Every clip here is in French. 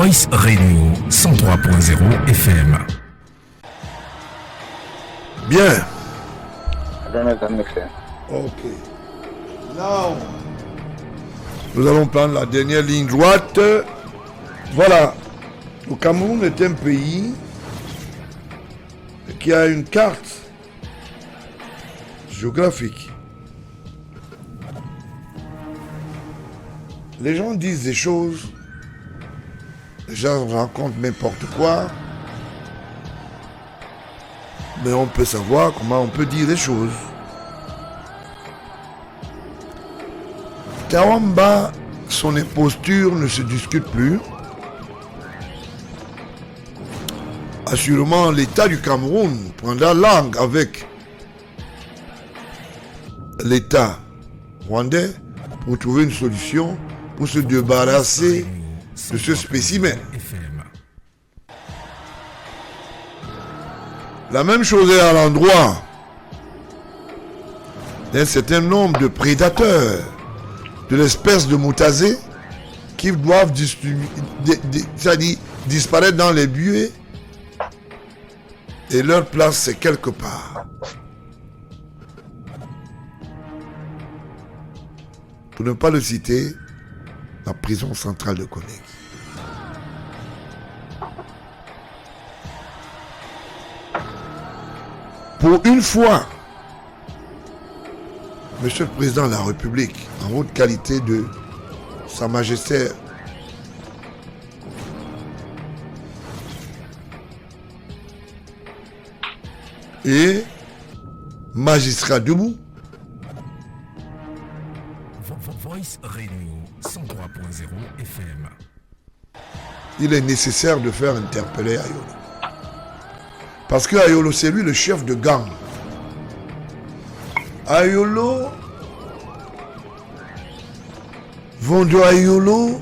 Voice Radio 103.0 FM. Bien. Ok. Now, nous allons prendre la dernière ligne droite. Voilà. Le Cameroun est un pays qui a une carte géographique. Les gens disent des choses, les gens racontent n'importe quoi, mais on peut savoir comment on peut dire les choses. Kawamba, son imposture ne se discute plus. Assurément, l'État du Cameroun prendra langue avec l'État rwandais pour trouver une solution pour se débarrasser de ce spécimen. La même chose est à l'endroit d'un certain nombre de prédateurs de l'espèce de moutazé qui doivent disparaître dans les buées et leur place c'est quelque part. Pour ne pas le citer, la prison centrale de Conakry. Pour une fois, Monsieur le Président de la République, en haute qualité de Sa Majesté et magistrat debout, Voice Radio 103.0 FM. il est nécessaire de faire interpeller Ayolo. Parce que Ayolo, c'est lui le chef de gang. Ayolo, Vondo Ayolo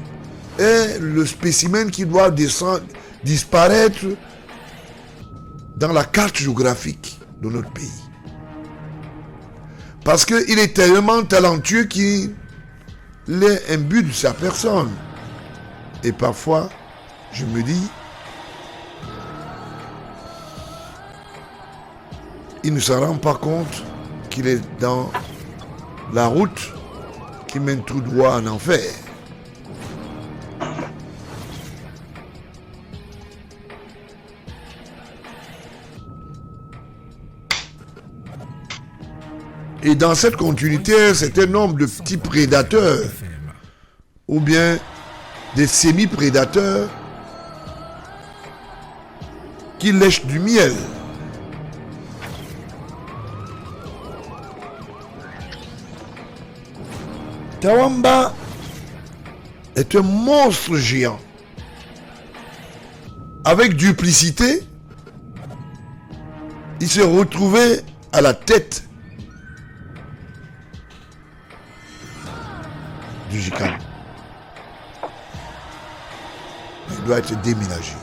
est le spécimen qui doit disparaître dans la carte géographique de notre pays. Parce qu'il est tellement talentueux qu'il est imbu de sa personne. Et parfois, je me dis, il ne se rend pas compte qu'il est dans la route qui mène tout droit en enfer. Et dans cette continuité, c'est un nombre de petits prédateurs ou bien des semi-prédateurs qui lèchent du miel. Kawamba est un monstre géant. Avec duplicité, il s'est retrouvé à la tête du GICAM. Il doit être déménagé.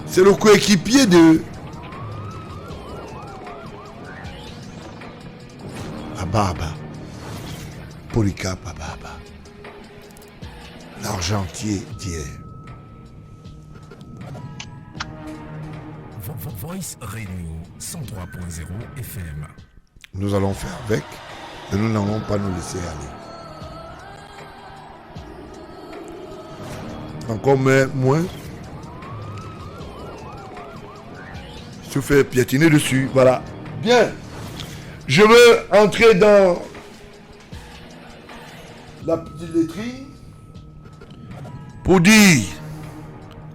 C'est le coéquipier de Ababa, Polycarpe Ababa, l'argentier d'hier. Voice Radio 103.0 FM. Nous allons faire avec, et nous n'allons pas nous laisser aller. Encore moins, se faire piétiner dessus. Voilà. Bien. Je veux entrer dans la petite lettrine pour dire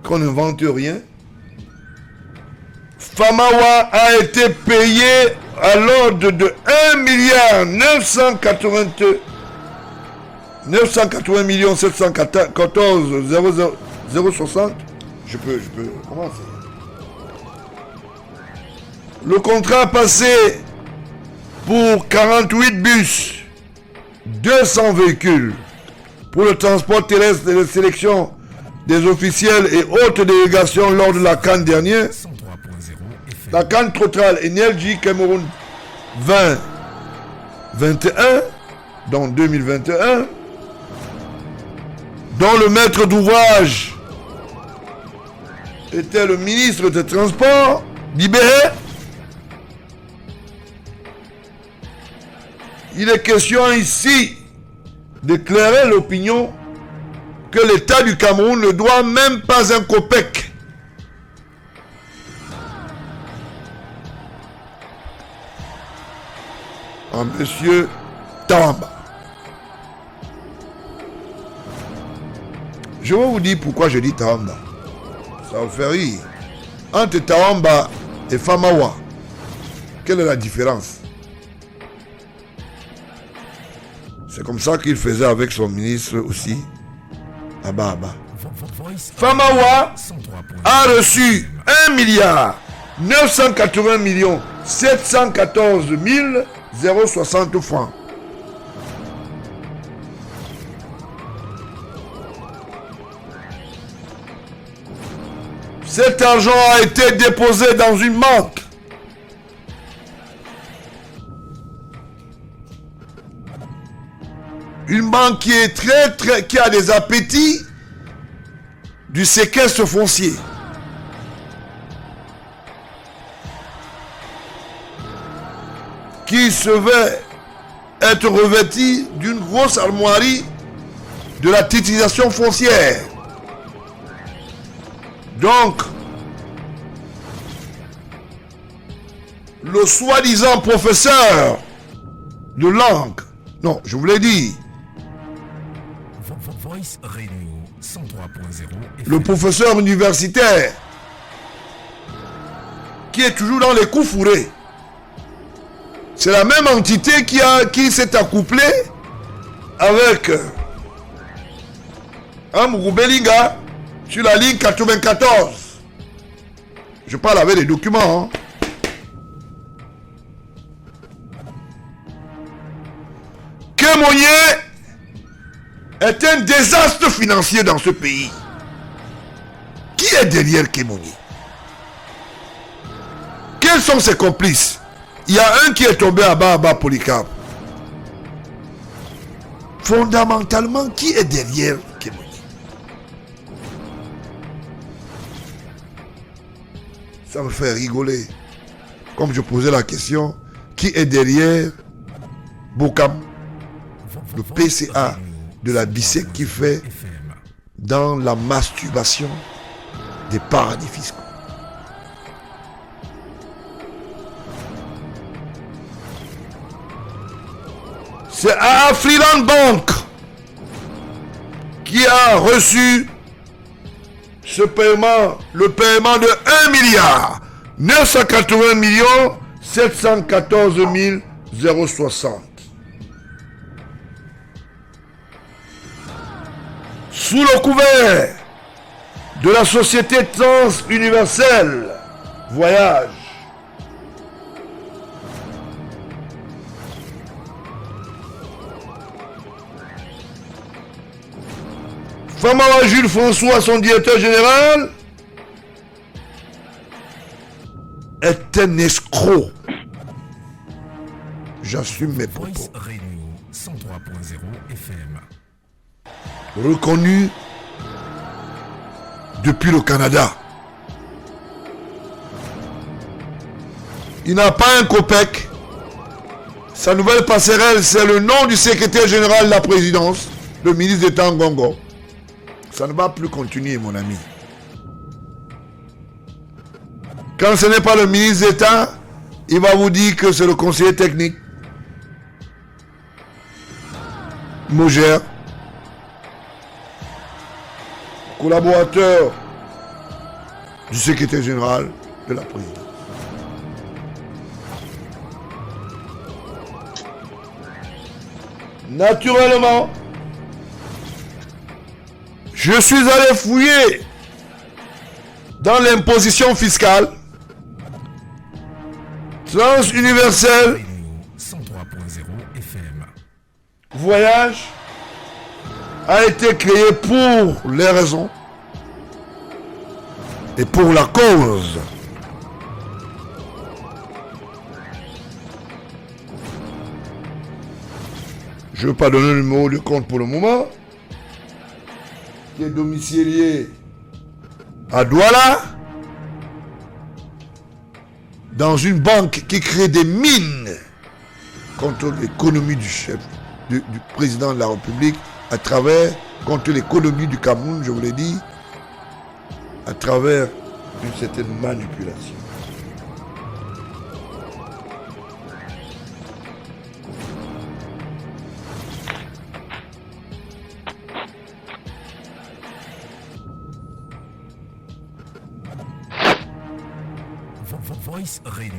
qu'on n'invente rien. Famawa a été payé à l'ordre de 1,980 714 060. Je peux commencer. Le contrat passé pour 48 bus, 200 véhicules pour le transport terrestre et la sélection des officiels et autres délégations lors de la CAN dernière. La CAN Total Energy Cameroun 2021, donc 2021, dont le maître d'ouvrage était le ministre des Transports, libéré. Il est question ici d'éclairer l'opinion que l'État du Cameroun ne doit même pas un copec à monsieur Tawamba. Je vais vous dire pourquoi je dis Tawamba. Ça vous fait rire. Entre Tawamba et Famawa, quelle est la différence? C'est comme ça qu'il faisait avec son ministre aussi, Abba. Famawa a reçu 1 milliard 980 millions 714 060 francs. Cet argent a été déposé dans une banque. Une banque qui est qui a des appétits du séquestre foncier. Qui se veut être revêtie d'une grosse armoirie de la titrisation foncière. Donc, le soi-disant professeur de langue, non, je vous l'ai dit, le professeur universitaire qui est toujours dans les coups fourrés, c'est la même entité qui s'est accouplée avec Amrou Belinga sur la ligne 94. Je parle avec les documents. Hein. Kémonier est un désastre financier dans ce pays. Qui est derrière Kémonier? Quels sont ses complices? Il y a un qui est tombé à Baba Polycarpe. Fondamentalement, qui est derrière Kémonier? Ça me fait rigoler. Comme je posais la question, qui est derrière Bokam, le PCA de la BICEC qui fait dans la masturbation des paradis fiscaux? C'est Afriland Bank qui a reçu ce paiement, le paiement de 1 milliard 980 millions 714 060. Sous le couvert de la société Trans-Universelle Voyage, Famawa Jules François, son directeur général, est un escroc. J'assume mes propos. Reconnu depuis le Canada. Il n'a pas un copec. Sa nouvelle passerelle, c'est le nom du secrétaire général de la présidence, le ministre d'État Ngongo. Ça ne va plus continuer, mon ami. Quand ce n'est pas le ministre d'État, il va vous dire que c'est le conseiller technique. Mogère. Collaborateur du secrétaire général de la présidence. Naturellement, je suis allé fouiller dans l'imposition fiscale Trans-Universelle Voyage a été créé pour les raisons et pour la cause je ne veux pas donner le numéro de compte pour le moment, qui est domicilié à Douala, dans une banque qui crée des mines contre l'économie du chef, du président de la République, contre l'économie du Cameroun, je vous l'ai dit, à travers une certaine manipulation. Voice Radio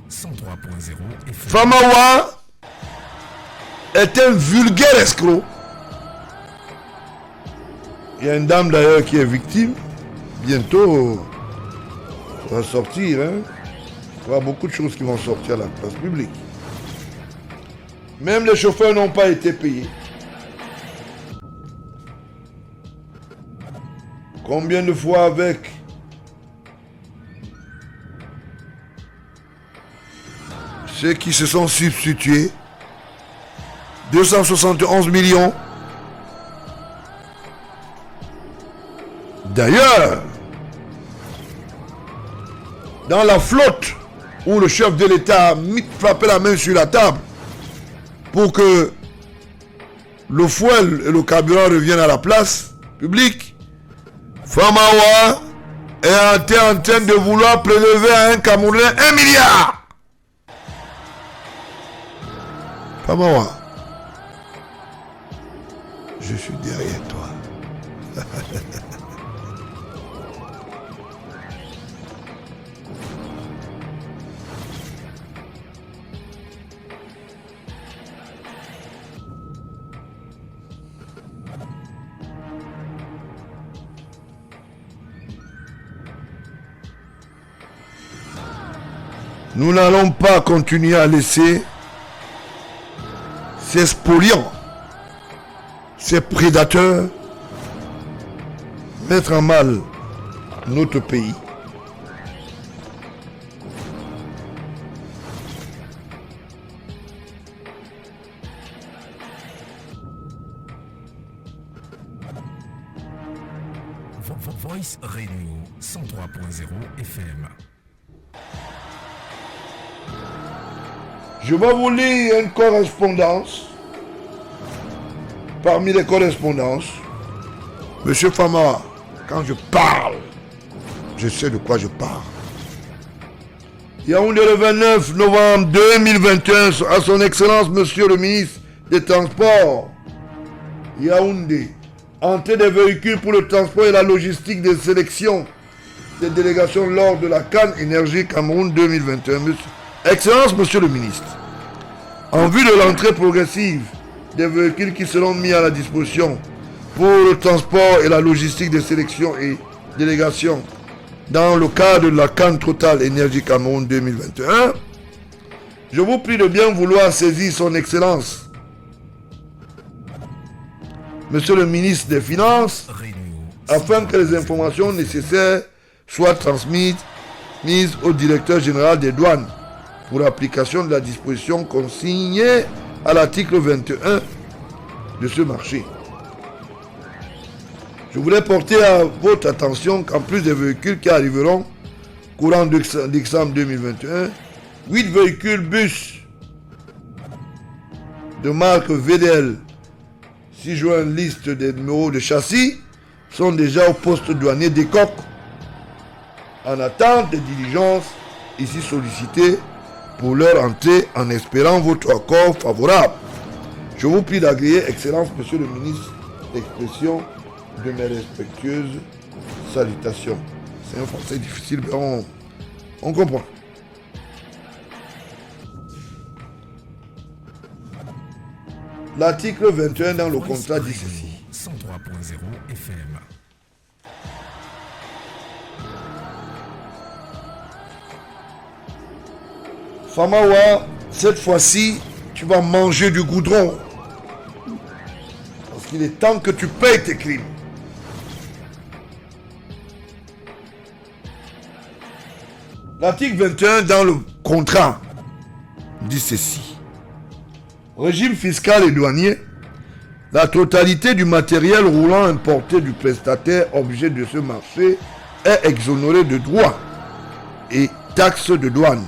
103.0 FM. Famawa est un vulgaire escroc. Il y a une dame d'ailleurs qui est victime. Bientôt, ça va sortir. Il y aura beaucoup de choses qui vont sortir à la place publique. Même les chauffeurs n'ont pas été payés. Combien de fois avec ceux qui se sont substitués, 271 millions. D'ailleurs, dans la flotte où le chef de l'État a frappé la main sur la table pour que le fouet et le carburant reviennent à la place publique, Famawa est en train de vouloir prélever à un Camerounais 1 milliard. Famawa, je suis derrière toi. Nous n'allons pas continuer à laisser ces spoliants, ces prédateurs mettre en mal notre pays. Voice Radio 103.0 FM. Je vais vous lire une correspondance. Parmi les correspondances, Monsieur Fama, quand je parle, je sais de quoi je parle. Yaoundé le 29 novembre 2021, à son Excellence Monsieur le ministre des Transports. Yaoundé, entrée des véhicules pour le transport et la logistique des sélections des délégations lors de la Cannes Énergie Cameroun 2021. Excellence Monsieur le ministre, en vue de l'entrée progressive des véhicules qui seront mis à la disposition pour le transport et la logistique des sélections et délégations dans le cadre de la Cannes Total Énergie Cameroun 2021, je vous prie de bien vouloir saisir son Excellence Monsieur le ministre des Finances afin que les informations nécessaires soient transmises au directeur général des douanes pour l'application de la disposition consignée à l'article 21 de ce marché. Je voulais porter à votre attention qu'en plus des véhicules qui arriveront courant décembre 2021, 8 véhicules bus de marque VDL, si je vois une liste des numéros de châssis, sont déjà au poste douanier des Coques en attente des diligences ici sollicitées pour leur entrée en espérant votre accord favorable. Je vous prie d'agréer, Excellence Monsieur le ministre, l'expression de mes respectueuses salutations. C'est un français difficile, mais on comprend. L'article 21 dans le contrat dit ceci. 103.0 FM. Famawa, cette fois-ci, tu vas manger du goudron. Parce qu'il est temps que tu payes tes crimes. L'article 21 dans le contrat dit ceci. Régime fiscal et douanier. La totalité du matériel roulant importé du prestataire objet de ce marché est exonérée de droits et taxes de douane.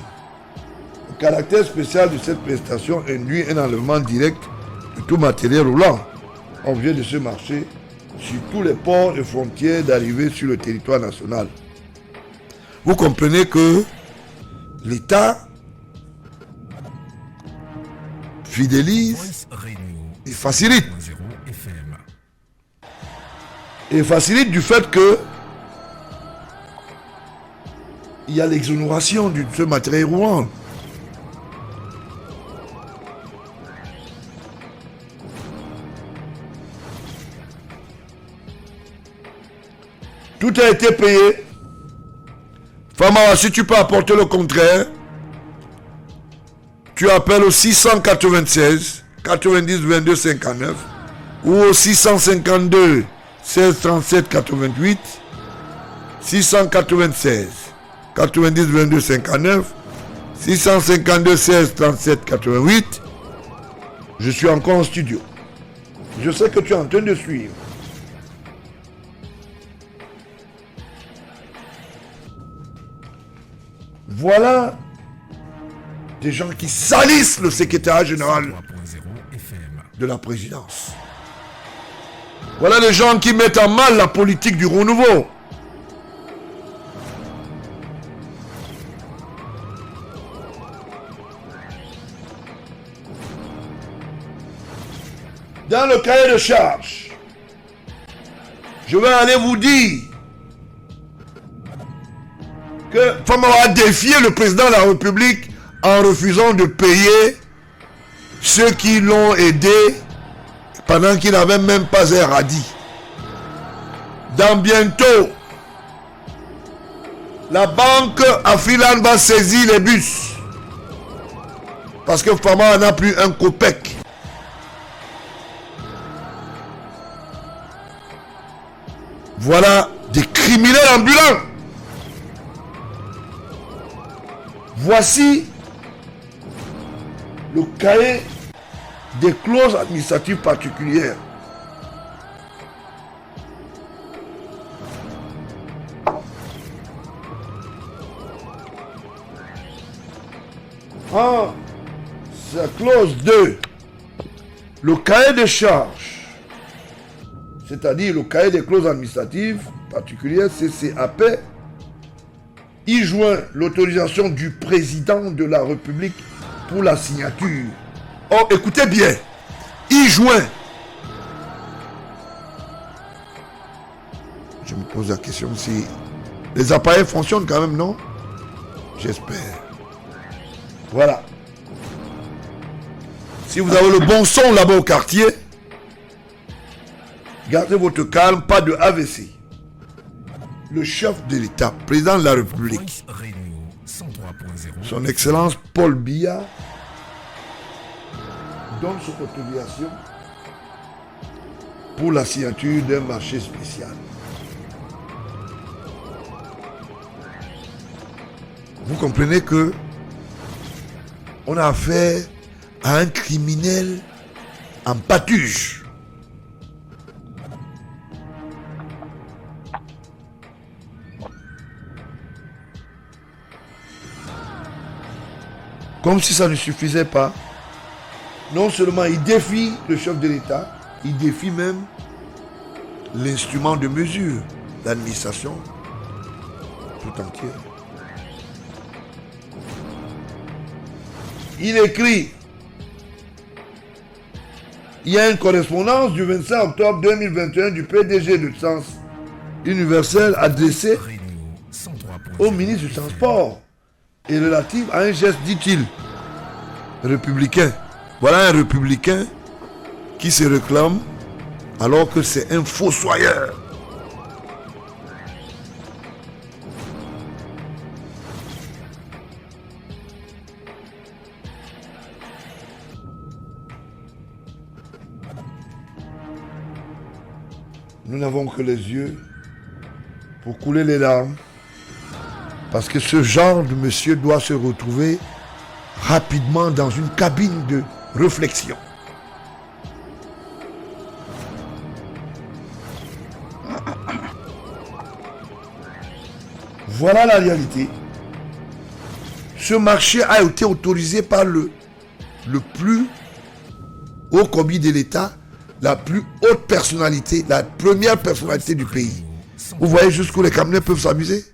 Le caractère spécial de cette prestation induit un enlèvement direct de tout matériel roulant objet de ce marché sur tous les ports et frontières d'arrivée sur le territoire national. Vous comprenez que l'État fidélise et facilite. Et facilite du fait que il y a l'exonération de ce matériel roulant. Tout a été payé. Famara, si tu peux apporter le contraire, tu appelles au 696 90 22 59 ou au 652 16 37 88 696 90 22 59 652 16 37 88. Je suis encore en studio. Je sais que tu es en train de suivre. Voilà des gens qui salissent le secrétaire général de la présidence. Voilà les gens qui mettent en mal la politique du renouveau. Dans le cahier de charge, je vais aller vous dire que Famara a défié le président de la République en refusant de payer ceux qui l'ont aidé pendant qu'il n'avait même pas un radis. Dans bientôt, la banque Afriland va saisir les bus parce que Famara n'a plus un copec. Voilà des criminels ambulants. Voici le cahier des clauses administratives particulières. Ah, c'est clause 2. Le cahier de charges, c'est-à-dire le cahier des clauses administratives particulières, CCAP, y joint l'autorisation du président de la République pour la signature. Oh, écoutez bien, y joint. Je me pose la question si les appareils fonctionnent quand même, non? J'espère. Voilà. Si vous avez le bon son là-bas au quartier, gardez votre calme, pas de AVC. Le chef de l'État, président de la République, son Excellence Paul Biya, donne son autorisation pour la signature d'un marché spécial. Vous comprenez que on a affaire à un criminel en pâture. Comme si ça ne suffisait pas. Non seulement il défie le chef de l'État, il défie même l'instrument de mesure, l'administration tout entière. Il écrit, il y a une correspondance du 25 octobre 2021 du PDG de Sens Universel adressée au ministre du Transport et relative à un geste, dit-il, républicain. Voilà un républicain qui se réclame alors que c'est un fossoyeur. Nous n'avons que les yeux pour couler les larmes, parce que ce genre de monsieur doit se retrouver rapidement dans une cabine de réflexion. Voilà la réalité. Ce marché a été autorisé par le plus haut commis de l'État, la plus haute personnalité, la première personnalité du pays. Vous voyez jusqu'où les Camerounais peuvent s'amuser?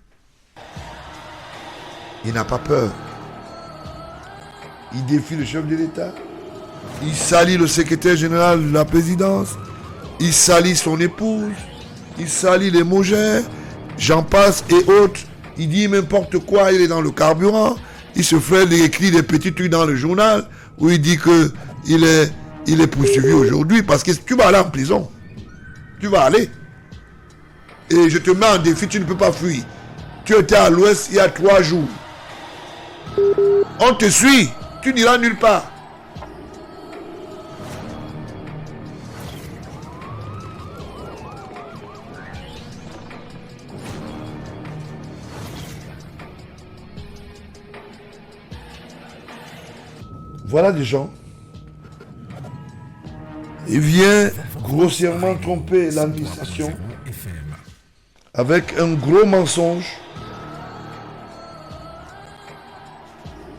Il n'a pas peur. Il défie le chef de l'État. Il salit le secrétaire général de la présidence. Il salit son épouse. Il salit les Mogères. J'en passe et autres. Il dit n'importe quoi, il est dans le carburant. Il se fait écrire des petits trucs dans le journal où il dit qu'il est poursuivi aujourd'hui parce que tu vas aller en prison. Tu vas aller. Et je te mets en défi, tu ne peux pas fuir. Tu étais à l'ouest il y a 3 jours. On te suit, tu n'iras nulle part. Voilà des gens. Il vient grossièrement tromper l'administration avec un gros mensonge.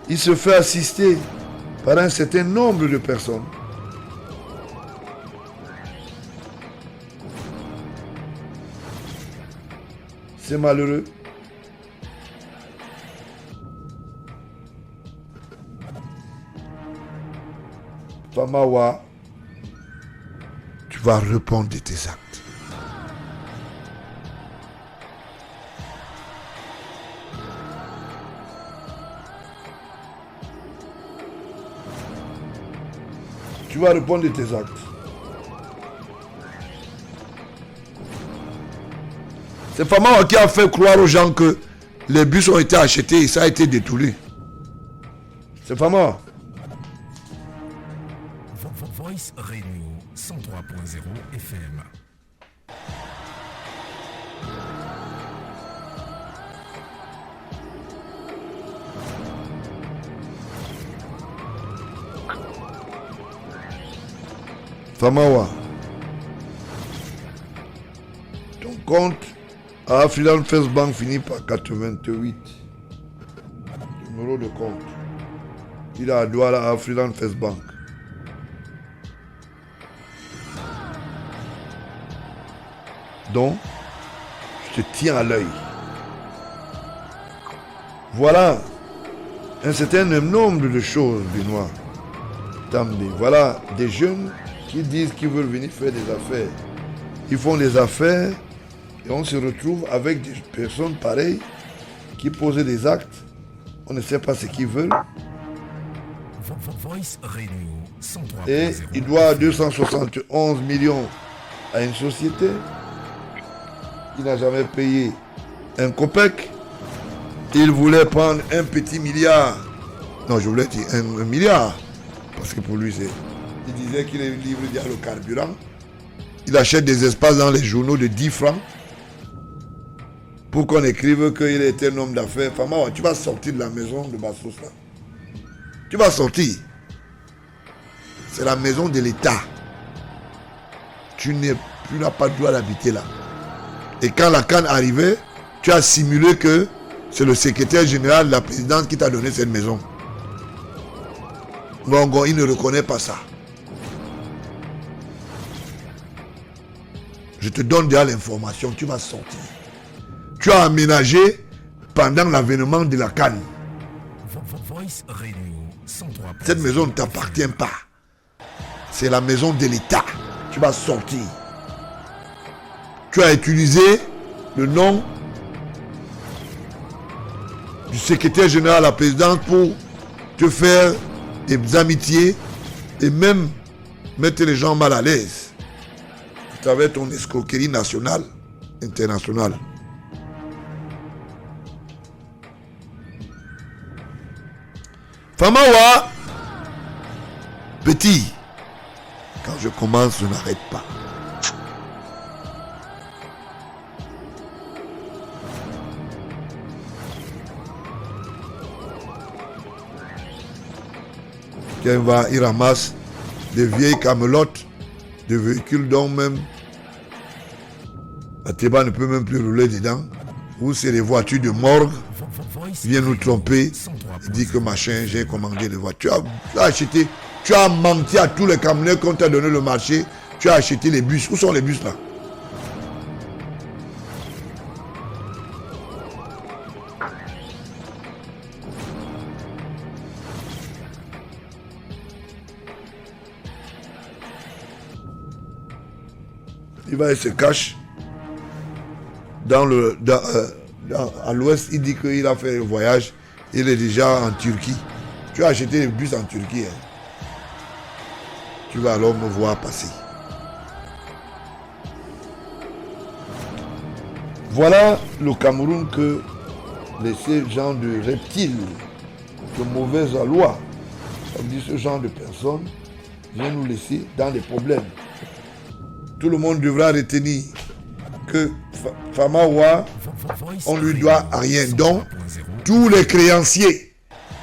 Il se fait assister par un certain nombre de personnes. C'est malheureux. Famawa, tu vas répondre de tes actes. Tu vas répondre de tes actes. C'est Famawa qui a fait croire aux gens que les bus ont été achetés et ça a été détourné. C'est Famawa. Voice Radio 103.0 FM. Famawa, ton compte à African First Bank finit par 88. Numéro de compte. Il a à Douala à African First Bank. Donc, je te tiens à l'œil. Voilà un certain nombre de choses, Benoît. També. Voilà des jeunes qui disent qu'ils veulent venir faire des affaires. Ils font des affaires et on se retrouve avec des personnes pareilles qui posent des actes. On ne sait pas ce qu'ils veulent. Voice Radio 103.0. Et il doit 271 millions à une société. Il n'a jamais payé un copec. Il voulait prendre un petit milliard. Non, je voulais dire un milliard. Parce que pour lui, il disait qu'il est libre le carburant. Il achète des espaces dans les journaux de 10 francs. Pour qu'on écrive qu'il était un homme d'affaires. Famawa, tu vas sortir de la maison de Bassos là. Tu vas sortir. C'est la maison de l'État. Tu n'as pas le droit d'habiter là. Et quand la canne arrivait, tu as simulé que c'est le secrétaire général de la présidence qui t'a donné cette maison. Ngongo, il ne reconnaît pas ça. Je te donne déjà l'information, tu vas sortir. Tu as aménagé pendant l'avènement de la canne. Cette maison ne t'appartient pas. C'est la maison de l'État. Tu vas sortir. Tu as utilisé le nom du secrétaire général à la présidence pour te faire des amitiés et même mettre les gens mal à l'aise à travers ton escroquerie nationale, internationale. Famawa, petit, quand je commence, je n'arrête pas. Il ramasse des vieilles camelotes, des véhicules dont même Ateba ne peut même plus rouler dedans, Ou c'est les voitures de morgue Voice viennent nous tromper. 103.0. Dit que machin, j'ai commandé les voitures. Tu as acheté, tu as menti à tous les camionneurs qu'on t'a donné le marché. Tu as acheté les bus. Où sont les bus là? Il se cache à l'ouest. Il dit qu'il a fait le voyage. Il est déjà en Turquie. Tu as acheté les bus en Turquie. Hein. Tu vas alors me voir passer. Voilà le Cameroun que ces gens de reptiles, de mauvaises lois, ça veut dire ce genre de personnes, viennent nous laisser dans des problèmes. Tout le monde devra retenir que Famawa, on lui doit rien. Donc, tous les créanciers,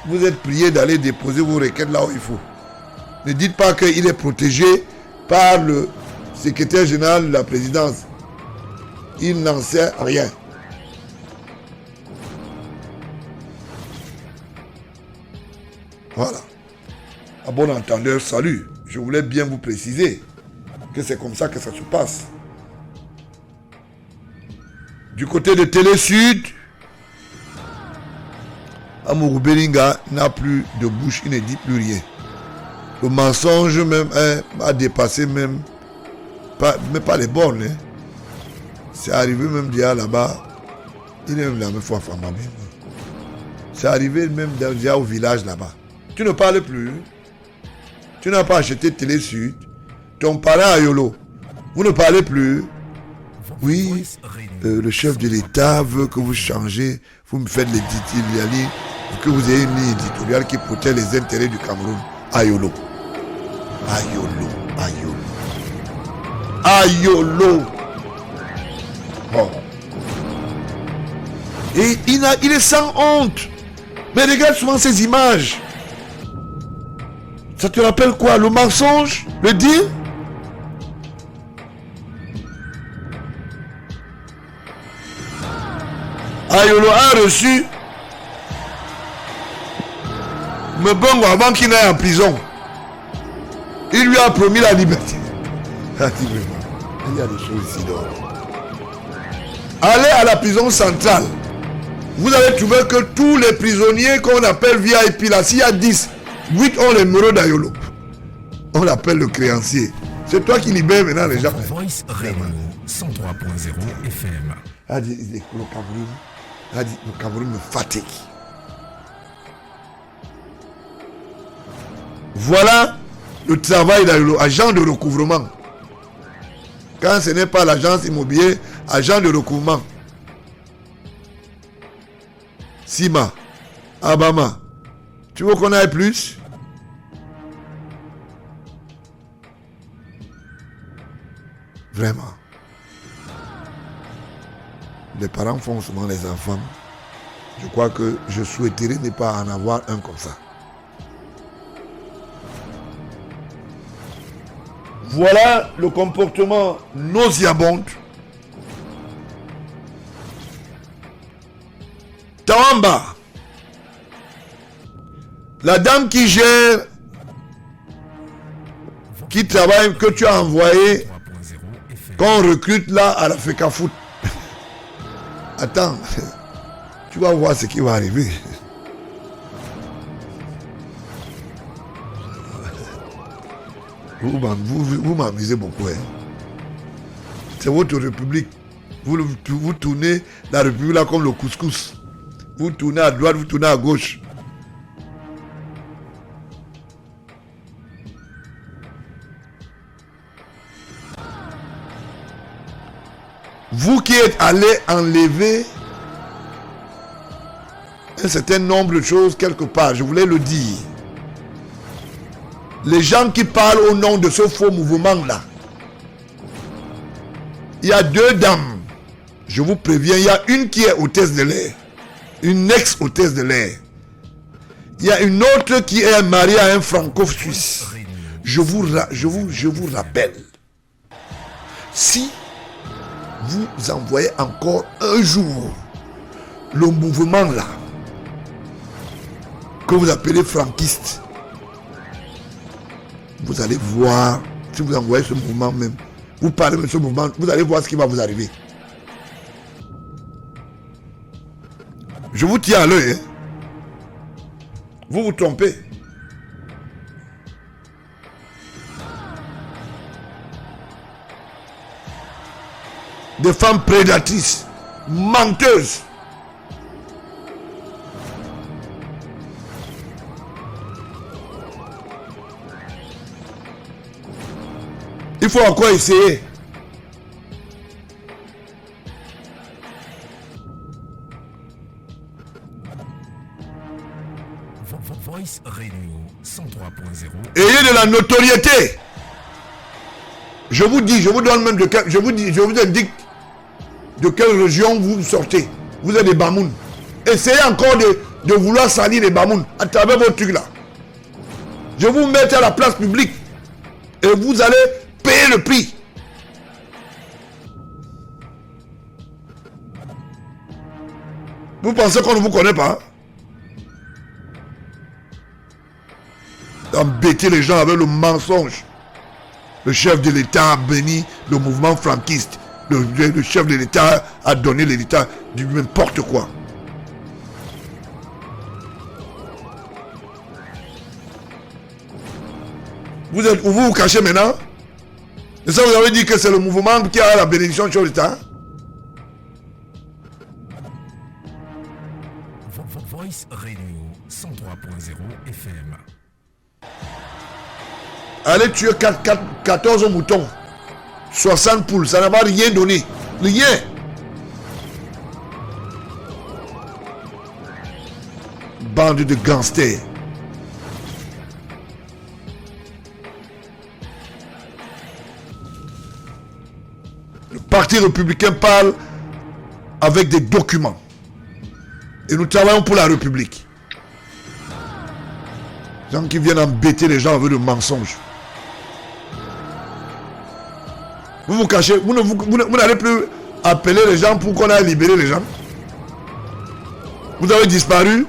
vous êtes priés d'aller déposer vos requêtes là où il faut. Ne dites pas qu'il est protégé par le secrétaire général de la présidence. Il n'en sait rien. Voilà. À bon entendeur, salut. Je voulais bien vous préciser que c'est comme ça que ça se passe. Du côté de Télé Sud, Amourou Belinga n'a plus de bouche, il ne dit plus rien. Le mensonge même a dépassé même, mais pas les bornes. Hein. C'est arrivé même déjà là-bas, il est même la même fois Fama. C'est arrivé même déjà au village là-bas. Tu ne parles plus. Tu n'as pas acheté Télé Sud. Ton parent à Yolo, vous ne parlez plus. Oui, le chef de l'État veut que vous changez, vous me faites l'éditorial, que vous ayez une ligne éditoriale qui protège les intérêts du Cameroun. Ayolo. Ayolo. Ayolo. Ayolo. Oh. Et il est sans honte. Mais regarde souvent ces images. Ça te rappelle quoi? Le mensonge? Le dire? Ayolo a reçu Mbongo avant qu'il n'aille en prison. Il lui a promis la liberté. Il y a des choses ici dehors. Allez à la prison centrale. Vous allez trouver que tous les prisonniers qu'on appelle VIP, là, s'il y a 10, 8 ont le numéro d'Ayolo. On l'appelle le créancier. C'est toi qui libères maintenant les gens. Voice Radio 103.0 FM. Le Cameroun me fatigue. Voilà le travail d'Ayolo, agent de recouvrement. Quand ce n'est pas l'agence immobilière, agent de recouvrement. Sima, Abama, tu veux qu'on aille plus? Vraiment. Les parents font souvent les enfants. Je crois que je souhaiterais ne pas en avoir un comme ça. Voilà le comportement nauséabond. Tawamba, la dame qui gère, qui travaille, que tu as envoyé, qu'on recrute là à la FECA Foot. Attends, tu vas voir ce qui va arriver. Vous m'amusez beaucoup. Hein. C'est votre république. Vous tournez la république là comme le couscous. Vous tournez à droite, vous tournez à gauche. Vous qui êtes allé enlever un certain nombre de choses quelque part, je voulais le dire. Les gens qui parlent au nom de ce faux mouvement-là. Il y a 2 dames. Je vous préviens, il y a une qui est hôtesse de l'air. Une ex-hôtesse de l'air. Il y a une autre qui est mariée à un franco-suisse. Je vous rappelle. Si vous envoyez encore un jour le mouvement là, que vous appelez franquiste, vous allez voir, si vous envoyez ce mouvement même, vous parlez de ce mouvement, vous allez voir ce qui va vous arriver. Je vous tiens à l'œil, hein. Vous vous trompez. Des femmes prédatrices, menteuses. Il faut encore essayer. Voice Radio 103.0. Ayez de la notoriété. Je vous dis, je vous donne même je vous indique de quelle région vous sortez. Vous êtes des Bamoun. Essayez encore de vouloir salir les Bamoun à travers vos trucs là. Je vous mets à la place publique et vous allez payer le prix. Vous pensez qu'on ne vous connaît pas? Embêter les gens avec le mensonge. Le chef de l'État a béni le mouvement franquiste. Le chef de l'État a donné l'État du n'importe quoi. Vous êtes où vous vous cachez maintenant? Et ça vous avez dit que c'est le mouvement qui a la bénédiction du chef de l'État? Voice Radio 103.0 FM. Allez tuer 14 moutons, 60 poules, ça n'a pas rien donné. Rien. Bande de gangsters. Le Parti républicain parle avec des documents. Et nous travaillons pour la République. Les gens qui viennent embêter les gens avec le mensonge. Vous vous cachez, vous n'allez plus appeler les gens pour qu'on aille libérer les gens. Vous avez disparu.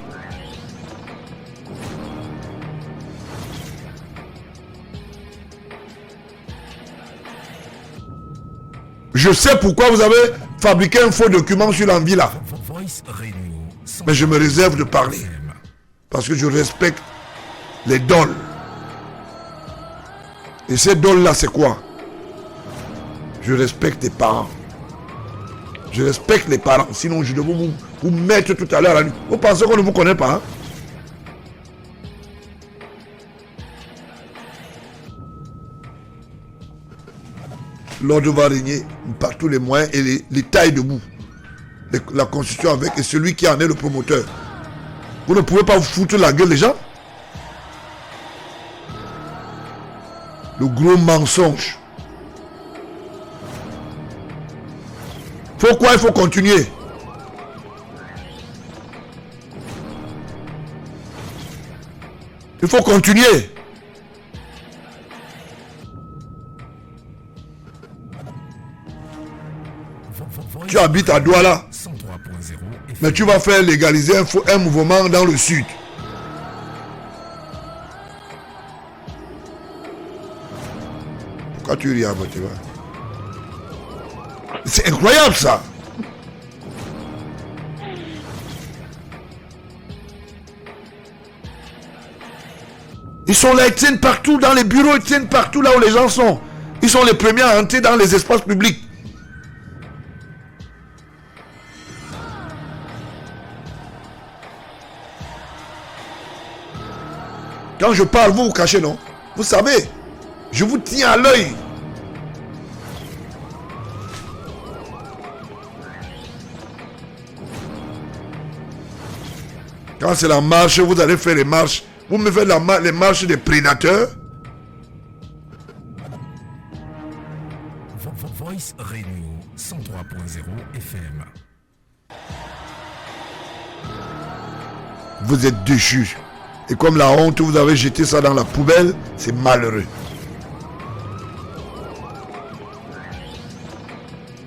Je sais pourquoi vous avez fabriqué un faux document sur l'envie là. Mais je me réserve de parler. Parce que je respecte les dôles. Et ces dôles là c'est quoi? Je respecte les parents. Je respecte les parents. Sinon, je devais vous mettre tout à l'heure à la nuit. Vous pensez qu'on ne vous connaît pas? Hein? L'ordre va régner par tous les moyens et l'État est debout. La Constitution avec et celui qui en est le promoteur. Vous ne pouvez pas vous foutre la gueule des gens? Le gros mensonge. Pourquoi il faut continuer? Il faut continuer. Tu habites à Douala, mais tu vas faire légaliser un mouvement dans le sud. Pourquoi tu ris à votre voix? C'est incroyable ça. Ils sont là, ils tiennent partout dans les bureaux, ils tiennent partout là où les gens sont. Ils sont les premiers à entrer dans les espaces publics. Quand je parle, vous vous cachez, non? Vous savez, je vous tiens à l'œil. Quand c'est la marche, vous allez faire les marches. Vous me faites les marches des prédateurs. Voice Radio 103.0 FM. Vous êtes déchus. Et comme la honte, vous avez jeté ça dans la poubelle, c'est malheureux.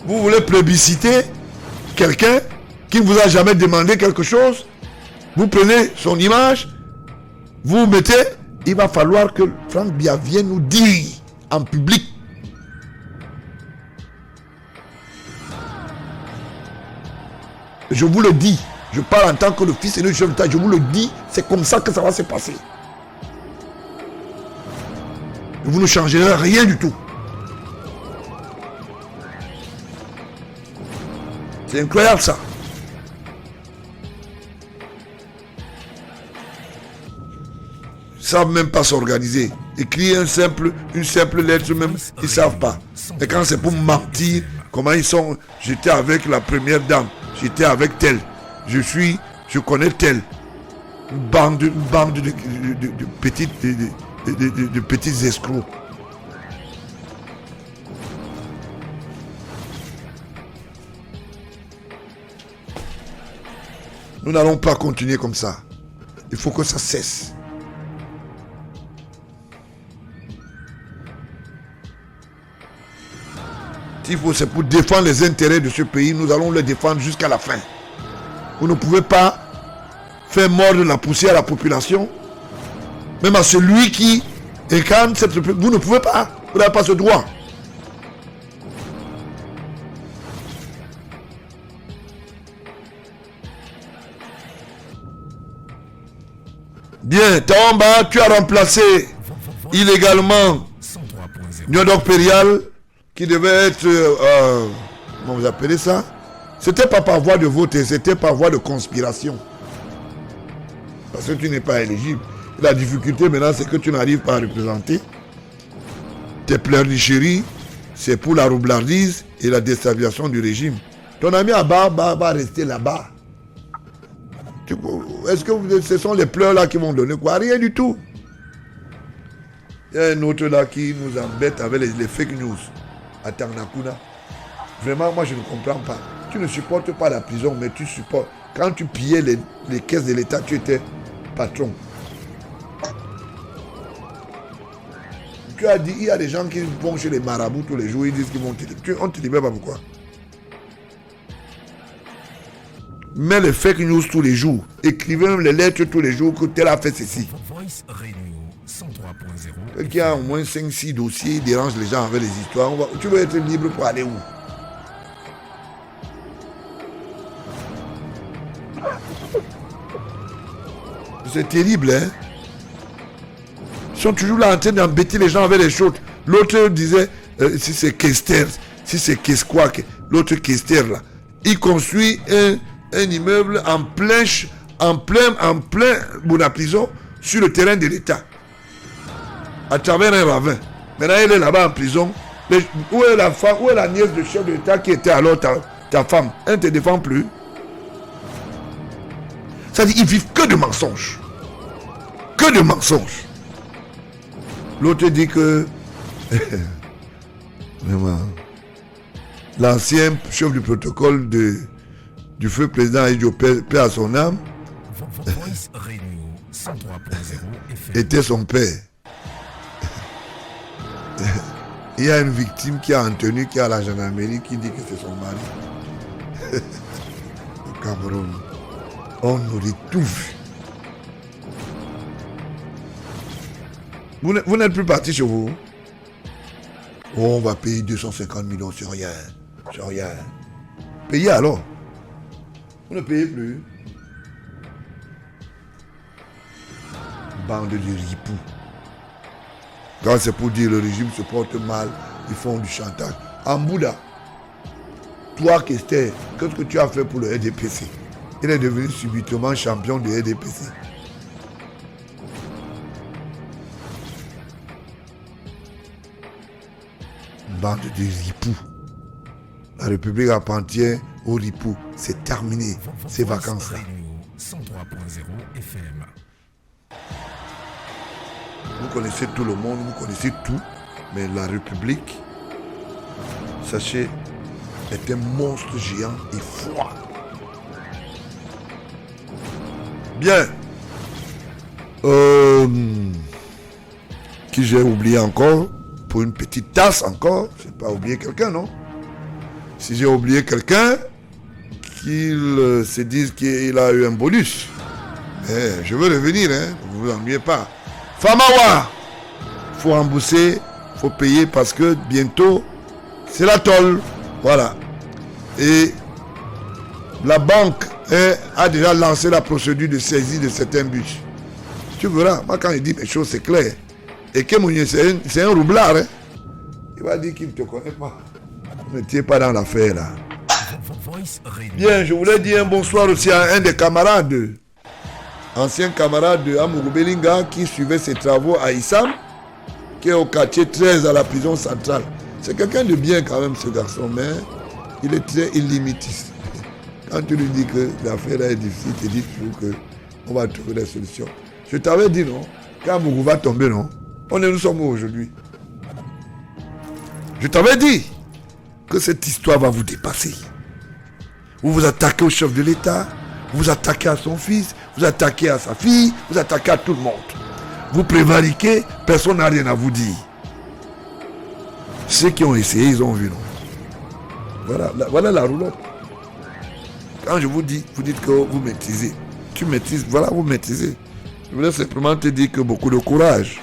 Vous voulez plébisciter quelqu'un qui ne vous a jamais demandé quelque chose, vous prenez son image, vous mettez, il va falloir que Franck Biya vienne nous dire en public. Je vous le dis, je parle en tant que le fils et le chef d'État, je vous le dis, c'est comme ça que ça va se passer. Vous ne changerez rien du tout. C'est incroyable ça. Ils ne savent même pas s'organiser. Écrire une simple lettre même, ils ne savent pas. Et quand c'est pour mentir, comment ils sont, j'étais avec la première dame, j'étais avec telle, je connais telle. Une bande de petits escrocs. Nous n'allons pas continuer comme ça. Il faut que ça cesse. S'il faut, c'est pour défendre les intérêts de ce pays, nous allons les défendre jusqu'à la fin. Vous ne pouvez pas faire mordre la poussière à la population, même à celui qui incarne cette république. Vous ne pouvez pas. Vous n'avez pas ce droit. Bien, Taomba, tu as remplacé illégalement Nyodok Perial, qui devait être, comment vous appelez ça? C'était pas par voie de vote, c'était par voie de conspiration. Parce que tu n'es pas éligible. La difficulté maintenant, c'est que tu n'arrives pas à représenter. Tes pleurnicheries, c'est pour la roublardise et la déstabilisation du régime. Ton ami Abba va rester là-bas. Est-ce que ce sont les pleurs là qui vont donner quoi? Rien du tout. Il y a un autre là qui nous embête avec les fake news à Tanakuna. Vraiment, moi je ne comprends pas. Tu ne supportes pas la prison, mais tu supportes. Quand tu pillais les caisses de l'État, tu étais patron. Tu as dit, il y a des gens qui vont chez les marabouts tous les jours, ils disent qu'ils vont te libérer. On ne te libère pas, pourquoi? Mets les fake news tous les jours. Écrivez même les lettres tous les jours que tel a fait ceci. Qui a au moins 5-6 dossiers, il dérange les gens avec les histoires. Tu veux être libre pour aller où? C'est terrible, hein? Ils sont toujours là en train d'embêter les gens avec les choses. L'autre disait, si c'est Kester, si c'est Kesquak, l'autre Kester là, il construit un immeuble en plein Bonaprison sur le terrain de l'État. À travers un ravin. Maintenant, il est là-bas en prison. Mais où est la femme, où est la nièce de chef de l'État qui était alors ta femme? Elle ne te défend plus. Ça dit, ils vivent que de mensonges. Que de mensonges. L'autre dit que l'ancien chef du protocole du feu président Aïdjo, paix à son âme, était son père. Il y a une victime qui a en tenue, qui a la gendarmerie, qui dit que c'est son mari. Au Cameroun, on aurait tout vu. Vous n'êtes plus parti chez vous. Oh, on va payer 250 millions, c'est rien. C'est rien. Payez alors. Vous ne payez plus. Bande de ripoux. Quand c'est pour dire le régime se porte mal, ils font du chantage. En Bouddha, toi, Kester, qu'est-ce que tu as fait pour le RDPC? Il est devenu subitement champion du RDPC. Bande de ripoux. La République appartient aux ripoux. C'est terminé, ces vacances-là. 103.0 FM. Vous connaissez tout le monde, vous connaissez tout, mais la République, sachez, est un monstre géant et froid. Bien. Qui j'ai oublié encore? Pour une petite tasse encore. Je n'ai pas oublié quelqu'un, non? Si j'ai oublié quelqu'un, qu'ils se disent qu'il a eu un bonus. Mais je veux revenir, hein, ne vous ennuyez pas. Famawa, faut rembourser, faut payer parce que bientôt, c'est la tolle. Voilà. Et la banque a déjà lancé la procédure de saisie de certains bus. Tu verras, moi quand il dit les choses, c'est clair. Et que c'est un roublard. Hein. Il va dire qu'il ne te connaît pas. Ne tiens pas dans l'affaire là. Bien, je voulais dire un bonsoir aussi à un des camarades, ancien camarade de Amourou Belinga qui suivait ses travaux à Issam, qui est au quartier 13 à la prison centrale. C'est quelqu'un de bien quand même ce garçon, mais il est très illimitiste. Quand tu lui dis que l'affaire est difficile, tu dis toujours qu'on va trouver des solutions. Je t'avais dit non, quand Amourou va tomber non, nous sommes où aujourd'hui? Je t'avais dit que cette histoire va vous dépasser. Vous vous attaquez au chef de l'État, vous vous attaquez à son fils, vous attaquez à sa fille, vous attaquez à tout le monde. Vous prévariquez, personne n'a rien à vous dire. Ceux qui ont essayé, ils ont vu, non? Voilà la roulotte. Quand je vous dis, vous dites que vous maîtrisez. Tu maîtrises, voilà, vous maîtrisez. Je voulais simplement te dire que beaucoup de courage.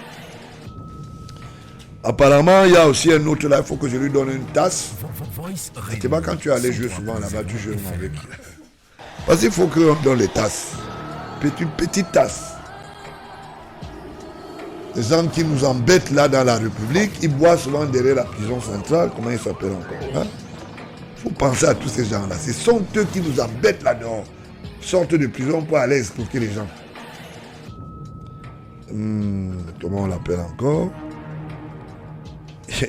Apparemment, il y a aussi un autre là, il faut que je lui donne une tasse. Tu sais pas, quand tu allais jouer souvent là-bas, tu joues avec. Parce qu'il faut qu'on donne les tasses. Une petite tasse. Les gens qui nous embêtent là dans la République, ils boivent souvent derrière la prison centrale. Comment ils s'appellent encore, hein? Faut penser à tous ces gens-là. Ce sont eux qui nous embêtent là-dedans. Sortent de prison pour aller escroquer les gens. Comment on l'appelle encore?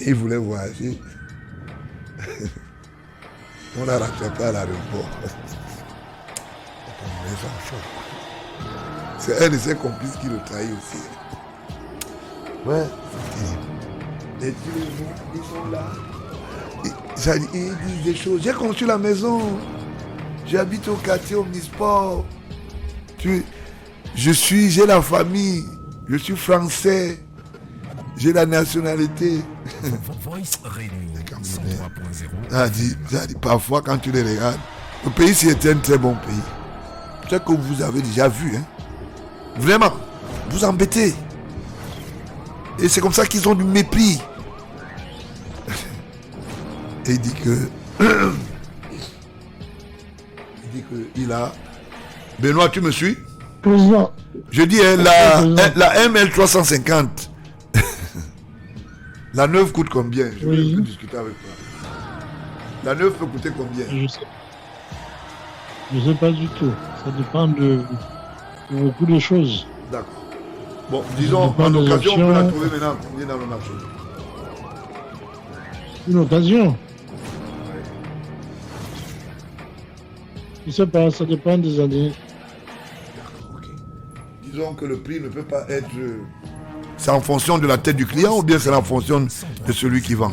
Il voulait voyager. On l'a rattrapé à l'aéroport. C'est un de ses complices qui le trahit aussi. Ouais, c'est terrible. Et tous les gens, ils sont là. Ils disent des choses. J'ai construit la maison. J'habite au quartier Omnisport. J'ai la famille. Je suis français. J'ai la nationalité. Parfois, quand tu les regardes, le pays, c'est un très bon pays. C'est que vous avez déjà vu. Hein? Vraiment, vous embêtez. Et c'est comme ça qu'ils ont du mépris. Et il dit que... il a... Benoît, tu me suis? Président. Je dis, hein, la ML 350. La neuve coûte combien? Je vais discuter avec toi. La neuve peut coûter combien? Je ne sais pas du tout. Ça dépend de beaucoup de choses. D'accord. Bon, disons, en occasion, on peut la trouver maintenant combien dans le marché? Une occasion? Je ne sais pas, ça dépend des années. D'accord, ok. Disons que le prix ne peut pas être... C'est en fonction de la tête du client ou bien c'est en fonction de celui qui vend?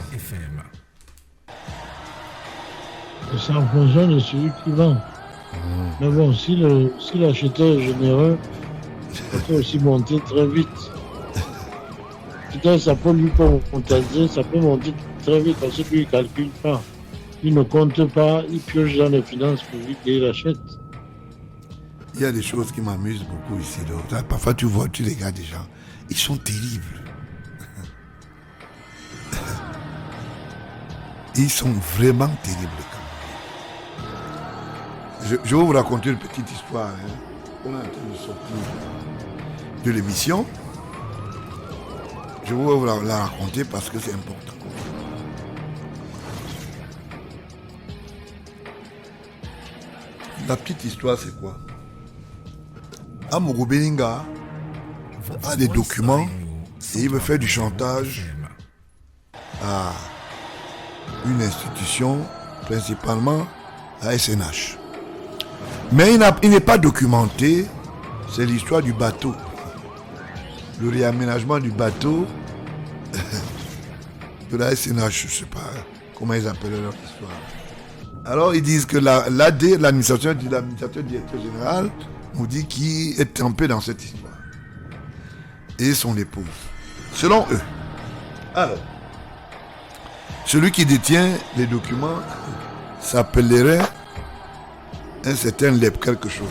C'est en fonction de celui qui vend. Mais bon, si l'acheteur est généreux, ça peut aussi monter très vite. Peut-être ça peut lui monter, ça peut monter très vite parce que lui, il ne calcule pas. Il ne compte pas, il pioche dans les finances pour lui qu'il achète. Il y a des choses qui m'amusent beaucoup ici. Donc, parfois, tu vois, tu regardes des gens, ils sont terribles. Ils sont vraiment terribles. Je vais vous raconter une petite histoire. Hein. On est en train de sortir de l'émission. Je vais vous la raconter parce que c'est important. La petite histoire, c'est quoi? Amourou Belinga a des documents et il veut faire du chantage à une institution, principalement la SNH. Mais il n'est pas documenté, c'est l'histoire du bateau. Le réaménagement du bateau de la SNH, je ne sais pas comment ils appellent leur histoire. Alors ils disent que l'AD, l'administration directeur général, nous dit qu'il est trempé dans cette histoire. Et son épouse. Selon eux. Alors, celui qui détient les documents s'appellerait un certain Leb quelque chose.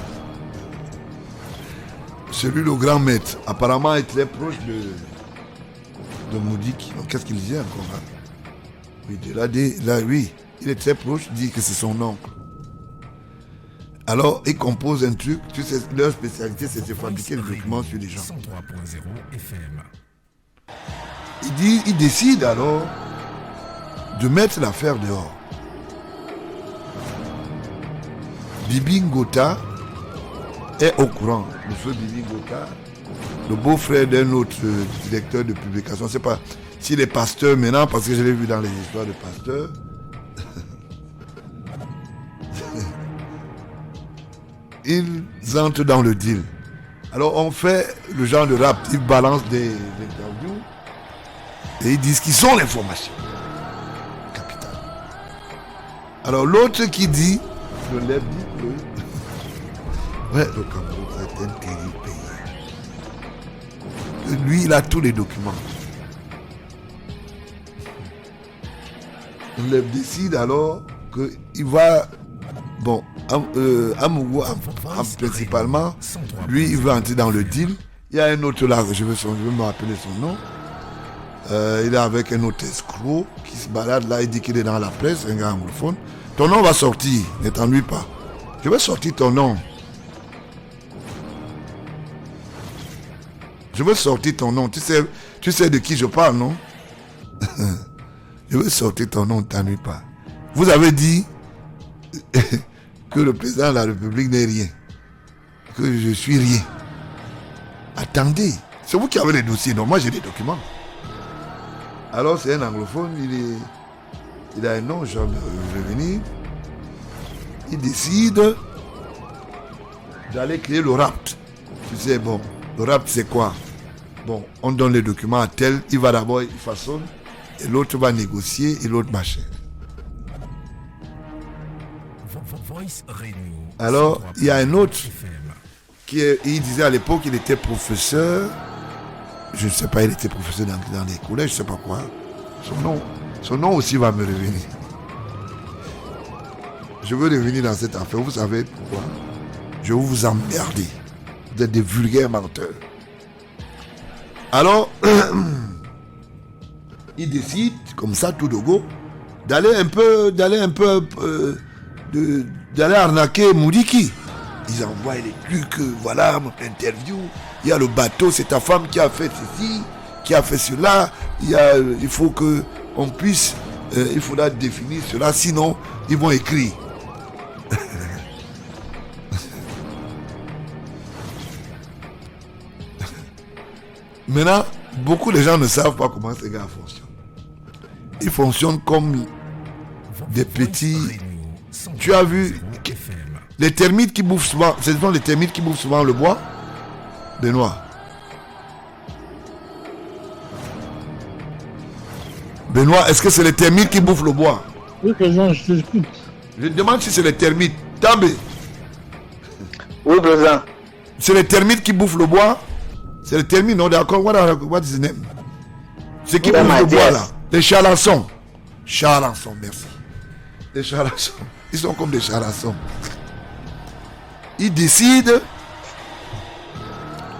Celui le grand maître, apparemment est très proche de Moudiki. Donc qu'est-ce qu'il disait encore là? Oui, oui, il est très proche, il dit que c'est son oncle. Alors, il compose un truc, tu sais, leur spécialité, c'est de fabriquer des documents sur les gens. 103.0 FM. Il décide alors de mettre l'affaire dehors. Bibi Ngota est au courant. Le feu Bibi Ngota, le beau-frère d'un autre directeur de publication. Je ne sais pas s'il est pasteur maintenant, parce que je l'ai vu dans les histoires de pasteurs. Ils entrent dans le deal. Alors on fait le genre de rap, ils balancent des interviews et ils disent qu'ils sont l'information. Capital. Alors l'autre qui dit, le lève dit que ouais, le Cameroun c'est un terrible pays. Lui il a tous les documents. Le lève décide alors qu'il va, bon, Amougou principalement, lui il veut entrer dans le deal. Il y a un autre là, je veux me rappeler son nom. Il est avec un autre escroc qui se balade là, il dit qu'il est dans la presse, un gars anglophone. Ton nom va sortir, ne t'ennuie pas. Je vais sortir ton nom. Je veux sortir ton nom. Tu sais de qui je parle, non? Je veux sortir ton nom, ne t'ennuie pas. Vous avez dit que le président de la République n'est rien. Que je suis rien. Attendez, c'est vous qui avez les dossiers, non? Moi j'ai les documents. Alors c'est un anglophone, il a un nom, je vais venir. Il décide d'aller créer le RAPT. Tu sais, bon, le RAPT c'est quoi? Bon, on donne les documents à tel, il va d'abord, il façonne, et l'autre va négocier, et l'autre machin. Alors, il y a un autre il disait à l'époque qu'il était professeur. Je ne sais pas, il était professeur dans les collèges, je ne sais pas quoi. Son nom aussi va me revenir. Je veux revenir dans cette affaire. Vous savez pourquoi? Je vais vous emmerder. Vous êtes des vulgaires menteurs. Alors, il décide, comme ça, tout de go, d'aller arnaquer Moudiki. Ils envoient les trucs, voilà, mon interview. Il y a le bateau, c'est ta femme qui a fait ceci, qui a fait cela. Il faut qu'on puisse, il faudra définir cela, sinon ils vont écrire. Maintenant, beaucoup de gens ne savent pas comment ces gars fonctionnent. Ils fonctionnent comme des petits. Tu as vu les termites qui bouffent souvent, ce sont les termites qui bouffent souvent le bois, Benoît. Benoît, est-ce que c'est les termites qui bouffent le bois? Oui, président, je t'écoute. Je demande si c'est les termites. També. Oui, président. C'est les termites qui bouffent le bois? C'est les termites, non? D'accord, what is the name? C'est qui bouffent le bois là? Les charançons. Charançons, merci. Les charançons. Ils sont comme des charançons. Ils décident,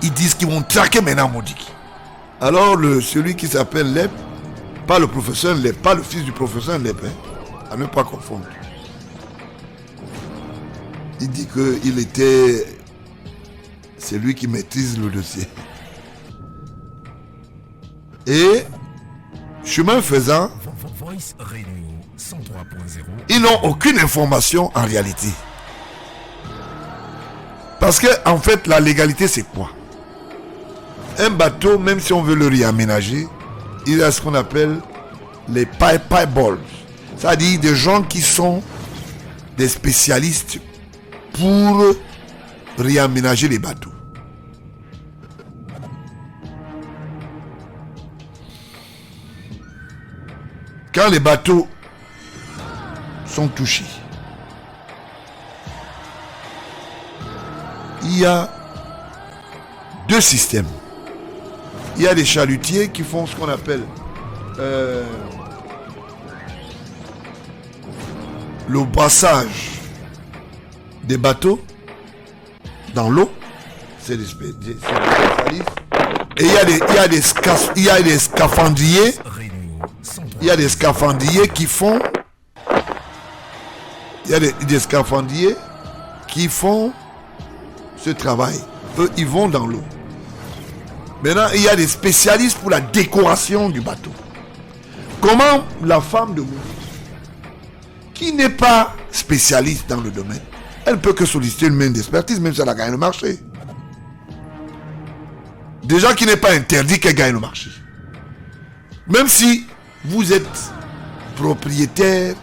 ils disent qu'ils vont traquer maintenant Moudiki. Alors celui qui s'appelle Leb, pas le professeur Leb, pas le fils du professeur Leb, à ne pas confondre. Il dit qu'il était, c'est lui qui maîtrise le dossier. Et chemin faisant, ils n'ont aucune information en réalité. Parce que en fait, la légalité, c'est quoi? Un bateau, même si on veut le réaménager, il y a ce qu'on appelle les pipeballs. C'est-à-dire des gens qui sont des spécialistes pour réaménager les bateaux. Quand les bateaux sont touchés, il y a deux systèmes. Il y a des chalutiers qui font ce qu'on appelle le brassage des bateaux dans l'eau. C'est des spécialistes. Et il y a des scaphandriers. Il y a des scaphandriers qui font. Il y a des scaphandriers qui font ce travail. Eux, ils vont dans l'eau. Maintenant, il y a des spécialistes pour la décoration du bateau. Comment la femme de Moudi, qui n'est pas spécialiste dans le domaine, elle peut que solliciter une main d'expertise, même si elle a gagné le marché. Déjà qu'il n'est pas interdit qu'elle gagne le marché. Même si vous êtes propriétaire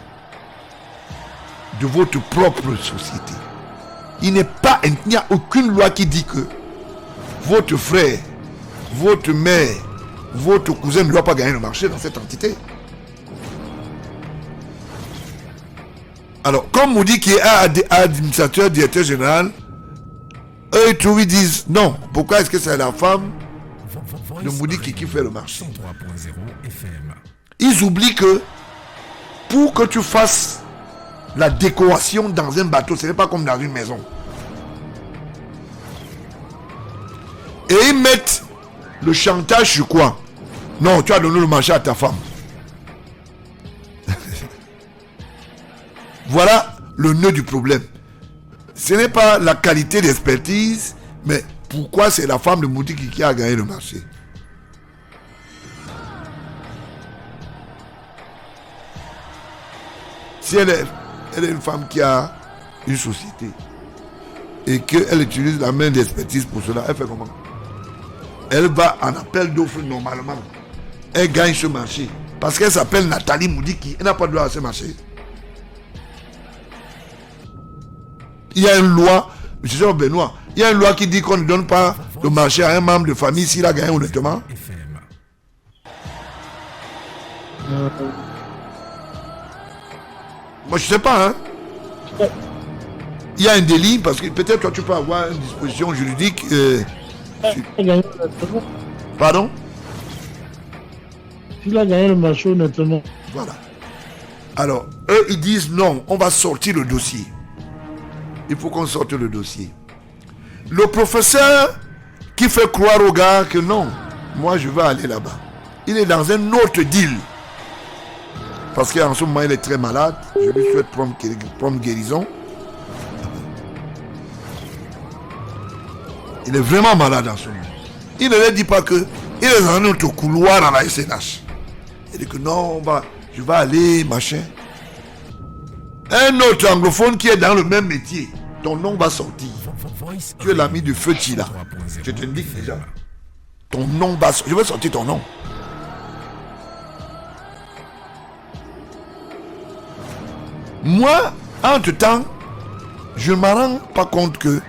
de votre propre société, il n'y a aucune loi qui dit que votre frère, votre mère, votre cousin ne doit pas gagner le marché dans cette entité. Alors, comme on dit qu'il est administrateur, directeur général, eux ils disent non. Pourquoi est-ce que c'est la femme de Moudi qui fait le marché? Ils oublient que pour que tu fasses la décoration dans un bateau, ce n'est pas comme dans une maison. Et ils mettent le chantage sur quoi? Non, tu as donné le marché à ta femme. Voilà le nœud du problème. Ce n'est pas la qualité d'expertise, mais pourquoi c'est la femme de Moudi qui a gagné le marché. Si elle est une femme qui a une société et qu'elle utilise la main d'expertise pour cela, elle fait comment? Elle va en appel d'offres normalement. Elle gagne ce marché. Parce qu'elle s'appelle Nathalie Moudiki. Elle n'a pas de droit à ce marché. Il y a une loi, M. Benoît, il y a une loi qui dit qu'on ne donne pas le marché à un membre de famille s'il a gagné honnêtement. Moi je sais pas, hein. Il y a un délit parce que peut-être toi tu peux avoir une disposition juridique. Pardon? Il a gagné le marché honnêtement. Voilà. Alors, eux ils disent non, on va sortir le dossier. Il faut qu'on sorte le dossier. Le professeur qui fait croire au gars que non, moi je vais aller là-bas. Il est dans un autre deal. Parce qu'en ce moment il est très malade. Je lui souhaite prompt guérison. Il est vraiment malade en ce moment. Il ne leur dit pas que il est dans un autre couloir à la SNH. Il dit que non, je vais aller, machin. Un autre anglophone qui est dans le même métier, ton nom va sortir. Tu es l'ami de Feu Tila. Je te dis déjà. Ton nom va sortir. Je vais sortir ton nom. Moi, entre-temps, je ne me rends pas compte que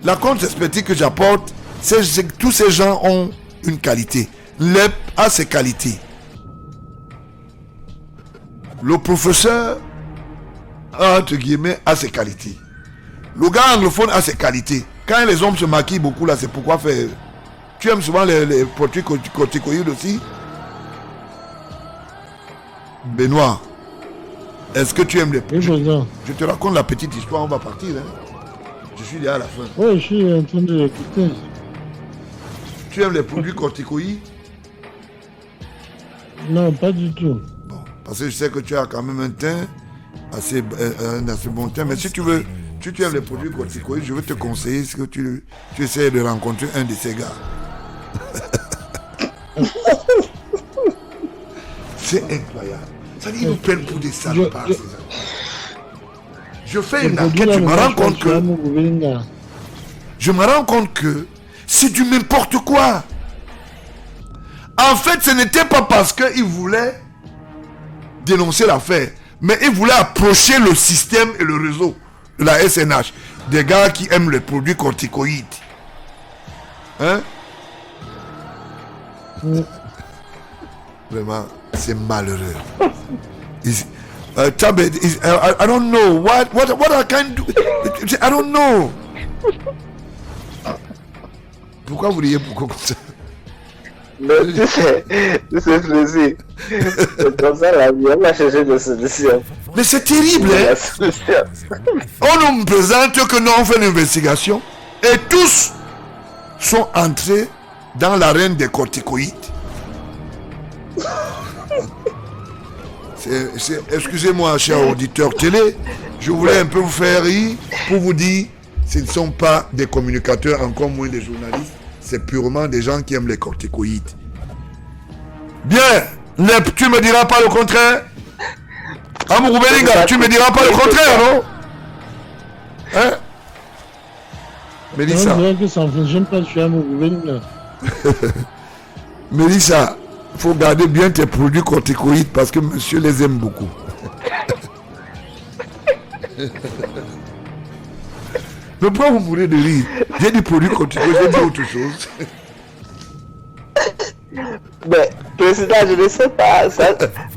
la contre-expertise que j'apporte, c'est que tous ces gens ont une qualité. L'EP a ses qualités. Le professeur, entre guillemets, a ses qualités. Le gars anglophone a ses qualités. Quand les hommes se maquillent beaucoup, là, c'est pourquoi faire. Tu aimes souvent les produits corticoïdes aussi? Benoît, est-ce que tu aimes les produits? Oui, je te raconte la petite histoire, on va partir. Hein? Je suis là à la fin. Oui, je suis en train de l'écouter. Tu aimes les produits corticoïdes? Non, pas du tout. Bon, parce que je sais que tu as quand même un teint assez bon teint. Mais si tu veux, si tu aimes les produits corticoïdes, je vais te conseiller que tu essaies de rencontrer un de ces gars. C'est incroyable. Ça dit, ils nous prennent pour des salopards, ces gens. Je fais une enquête, je me rends compte que c'est du n'importe quoi. En fait, ce n'était pas parce qu'ils voulaient dénoncer l'affaire, mais ils voulaient approcher le système et le réseau de la SNH, des gars qui aiment les produits corticoïdes. Hein? Vraiment, c'est malheureux. I don't know what I can do. I don't know. Pourquoi vous riez beaucoup comme ça? Mais tu sais, plaisir. C'est comme ça la vie, on va chercher des solutions. Mais c'est terrible, hein? On nous présente que nous on fait une investigation et tous sont entrés dans l'arène des corticoïdes. Excusez-moi, cher auditeur télé, je voulais un peu vous faire rire pour vous dire, ce ne sont pas des communicateurs, encore moins des journalistes, c'est purement des gens qui aiment les corticoïdes. Bien, tu me diras pas le contraire? Amourou Belinga, tu me diras pas le contraire, non? Hein? Mélissa. C'est vrai que ça ne fonctionne pas chez Amourou Belinga. Mélissa, il faut garder bien tes produits corticoïdes parce que monsieur les aime beaucoup. Mais pourquoi vous mourrez de rire? J'ai des produits corticoïdes, j'ai dit autre chose. Mais, président, je ne sais pas.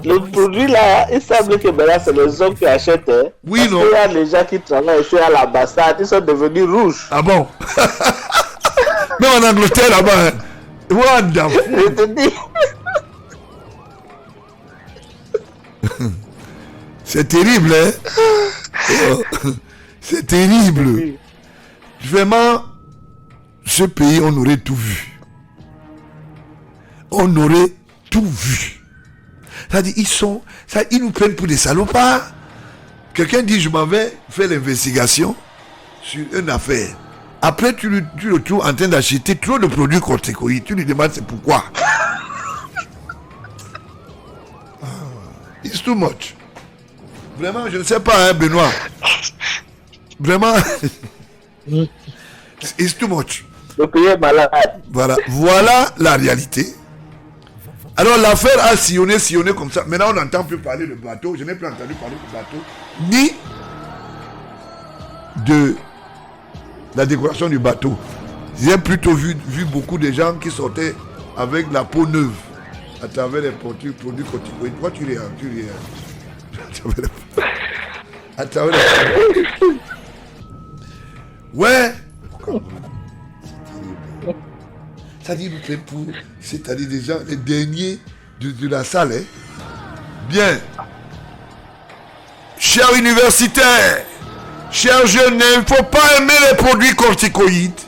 Le produit là, il semble que maintenant c'est les hommes qui achètent. Hein, oui, parce non. qu'il y a les gens qui travaillent ici à l'ambassade, ils sont devenus rouges. Ah bon? Même en Angleterre là-bas. Hein. Je te dis. C'est terrible, hein? C'est terrible. Vraiment, ce pays, on aurait tout vu. On aurait tout vu. C'est-à-dire, ils nous prennent pour des salopards. Quelqu'un dit, je m'en vais faire l'investigation sur une affaire. Après, tu le trouves en train d'acheter trop de produits corticoïdes. Tu lui demandes c'est pourquoi. It's too much. Vraiment, je ne sais pas, hein, Benoît. Vraiment, it's too much. Le pays est malade. Voilà la réalité. Alors l'affaire a sillonné comme ça. Maintenant, on n'entend plus parler de bateau. Je n'ai plus entendu parler de bateau. Ni de la décoration du bateau. J'ai plutôt vu beaucoup de gens qui sortaient avec la peau neuve à travers les produits corticoïdes. Pourquoi tu ris? À travers les... Ouais. C'est-à-dire des gens, les derniers de la salle. Hein? Bien. Chers universitaires, chers jeunes, il ne faut pas aimer les produits corticoïdes.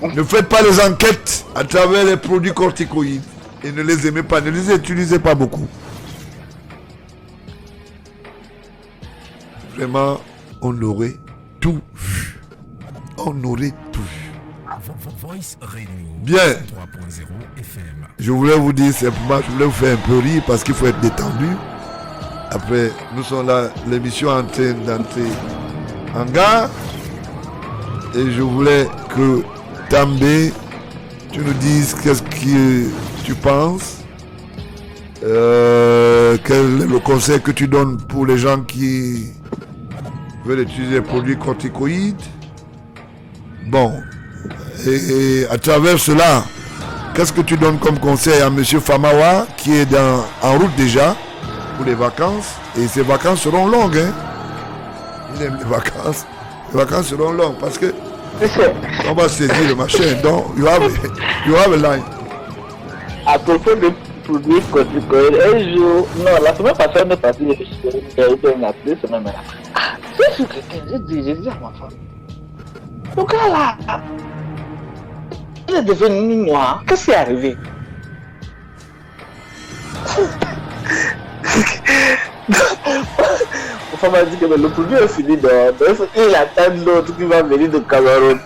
Ne faites pas les enquêtes à travers les produits corticoïdes. Et ne les aimez pas, ne les utilisez pas beaucoup. Vraiment, on aurait tout vu. On aurait tout vu. Bien. Je voulais vous dire simplement, je voulais vous faire un peu rire parce qu'il faut être détendu. Après, nous sommes là, l'émission est en train d'entrer en gare. Et je voulais que També, tu nous dises qu'est-ce que tu penses. Quel est le conseil que tu donnes pour les gens qui veulent utiliser les produits corticoïdes? Bon. Et à travers cela, qu'est-ce que tu donnes comme conseil à M. Famawa qui est en route déjà pour les vacances? Et ces vacances seront longues. Hein? Il aime les vacances. Les vacances seront longues parce que on va saisir le machin. Donc, you have a line. À propos de produits corticoïdes, un jour, non, la semaine passée, on est parti de l'appeler ce même là. C'est ce que j'ai dit à ma femme. Le gars là, il est devenu noir. Qu'est-ce qui est arrivé? Ma femme m'a dit que le produit est fini dehors. Il attend l'autre qui va venir de Cameroun.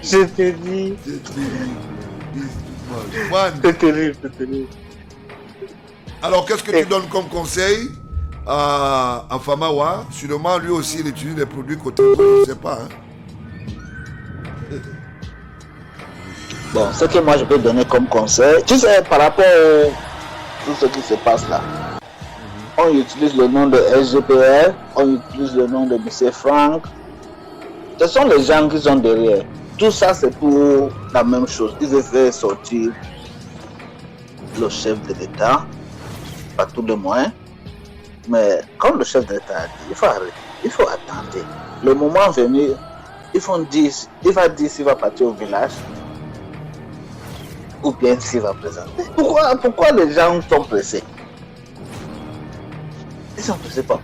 Je te dis. C'est terrible, c'est terrible. Alors, qu'est-ce que tu donnes comme conseil à Famawa? Sûrement, lui aussi, il utilise des produits corticoïdes, je ne sais pas. Hein? Bon, ce que moi je peux donner comme conseil, tu sais, par rapport à tout ce qui se passe là, on utilise le nom de SGPR, on utilise le nom de M. Franck. Ce sont les gens qui sont derrière. Tout ça, c'est pour la même chose. Ils essaient de sortir le chef de l'État, par tous les moyens. Mais comme le chef d'État a dit, il faut arrêter, il faut attendre. Le moment venu, il va dire s'il va partir au village ou bien s'il va présenter. Pourquoi les gens sont pressés? Ils sont pressés pas.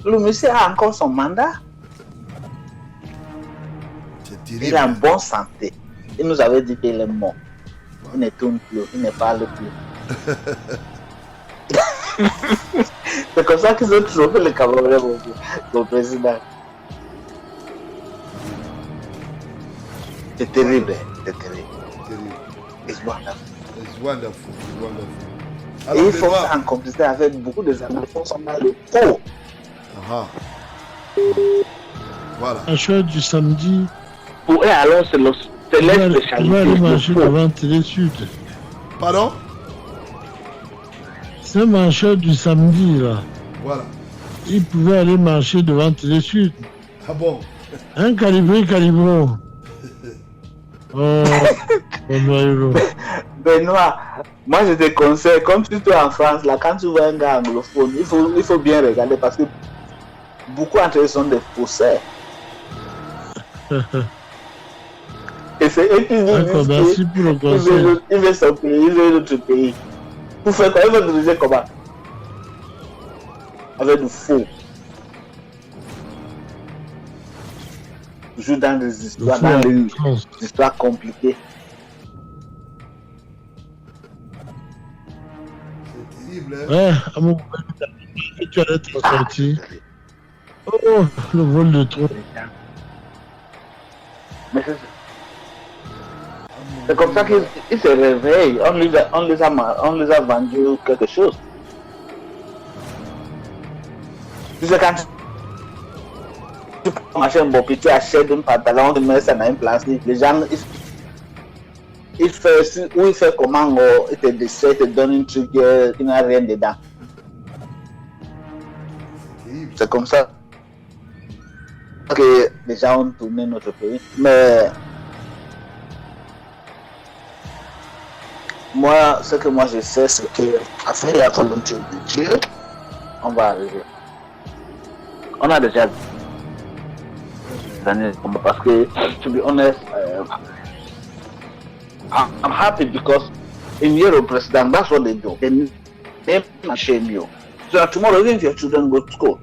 Le monsieur a encore son mandat. C'est terrible. Il est en bonne santé. Il nous avait dit qu'il est mort. Il ne tourne plus, il ne parle plus. C'est comme ça qu'ils ont trouvé le Camerounais, mon président. C'est terrible, c'est terrible. It's wonderful. It's wonderful. It's wonderful. Et Alors, il faut ça en complicité avec beaucoup de anglophones sont dans le pot. Ah. Voilà. La chose du samedi, Pour eux, alors, c'est leur on va aller spécialité. manger devant Télé Sud. Pardon? C'est un marcheur du samedi, là. Voilà. Il pouvait aller marcher devant Télé Sud. Ah bon? Un calibro. Oh, bon, Benoît, moi je te conseille, comme tu es en France, là, quand tu vois un gars anglophone, il faut bien regarder parce que beaucoup d'entre eux sont des faussaires. Et c'est eux qui D'accord, merci pour le conseil. il veut son pays, il veut notre pays. Pour faire quoi? Il veut nous dire comment? Avec du faux. Toujours dans des histoires, dans des histoires compliquées. C'est terrible, hein? Ouais, à mon tu allais te sortir. Oh, le vol de trop. Mais c'est comme ça qu'ils se réveillent. On les a vendu quelque chose. Tu sais, quand tu marches un bon, puis tu achètes un pantalon, tu mets ça dans un plastique, les gens, ils font comment, ils te dessert, te donnent un truc qui n'a rien dedans. C'est comme ça que les gens ont tourné notre pays. Mais moi, ce que moi je sais, c'est qu'après la volonté de Dieu, on va arriver. On a déjà années parce que, to be honest, I'm happy because in Europe, President, that's what they do. They never shame you. So tomorrow, even if your children go to school,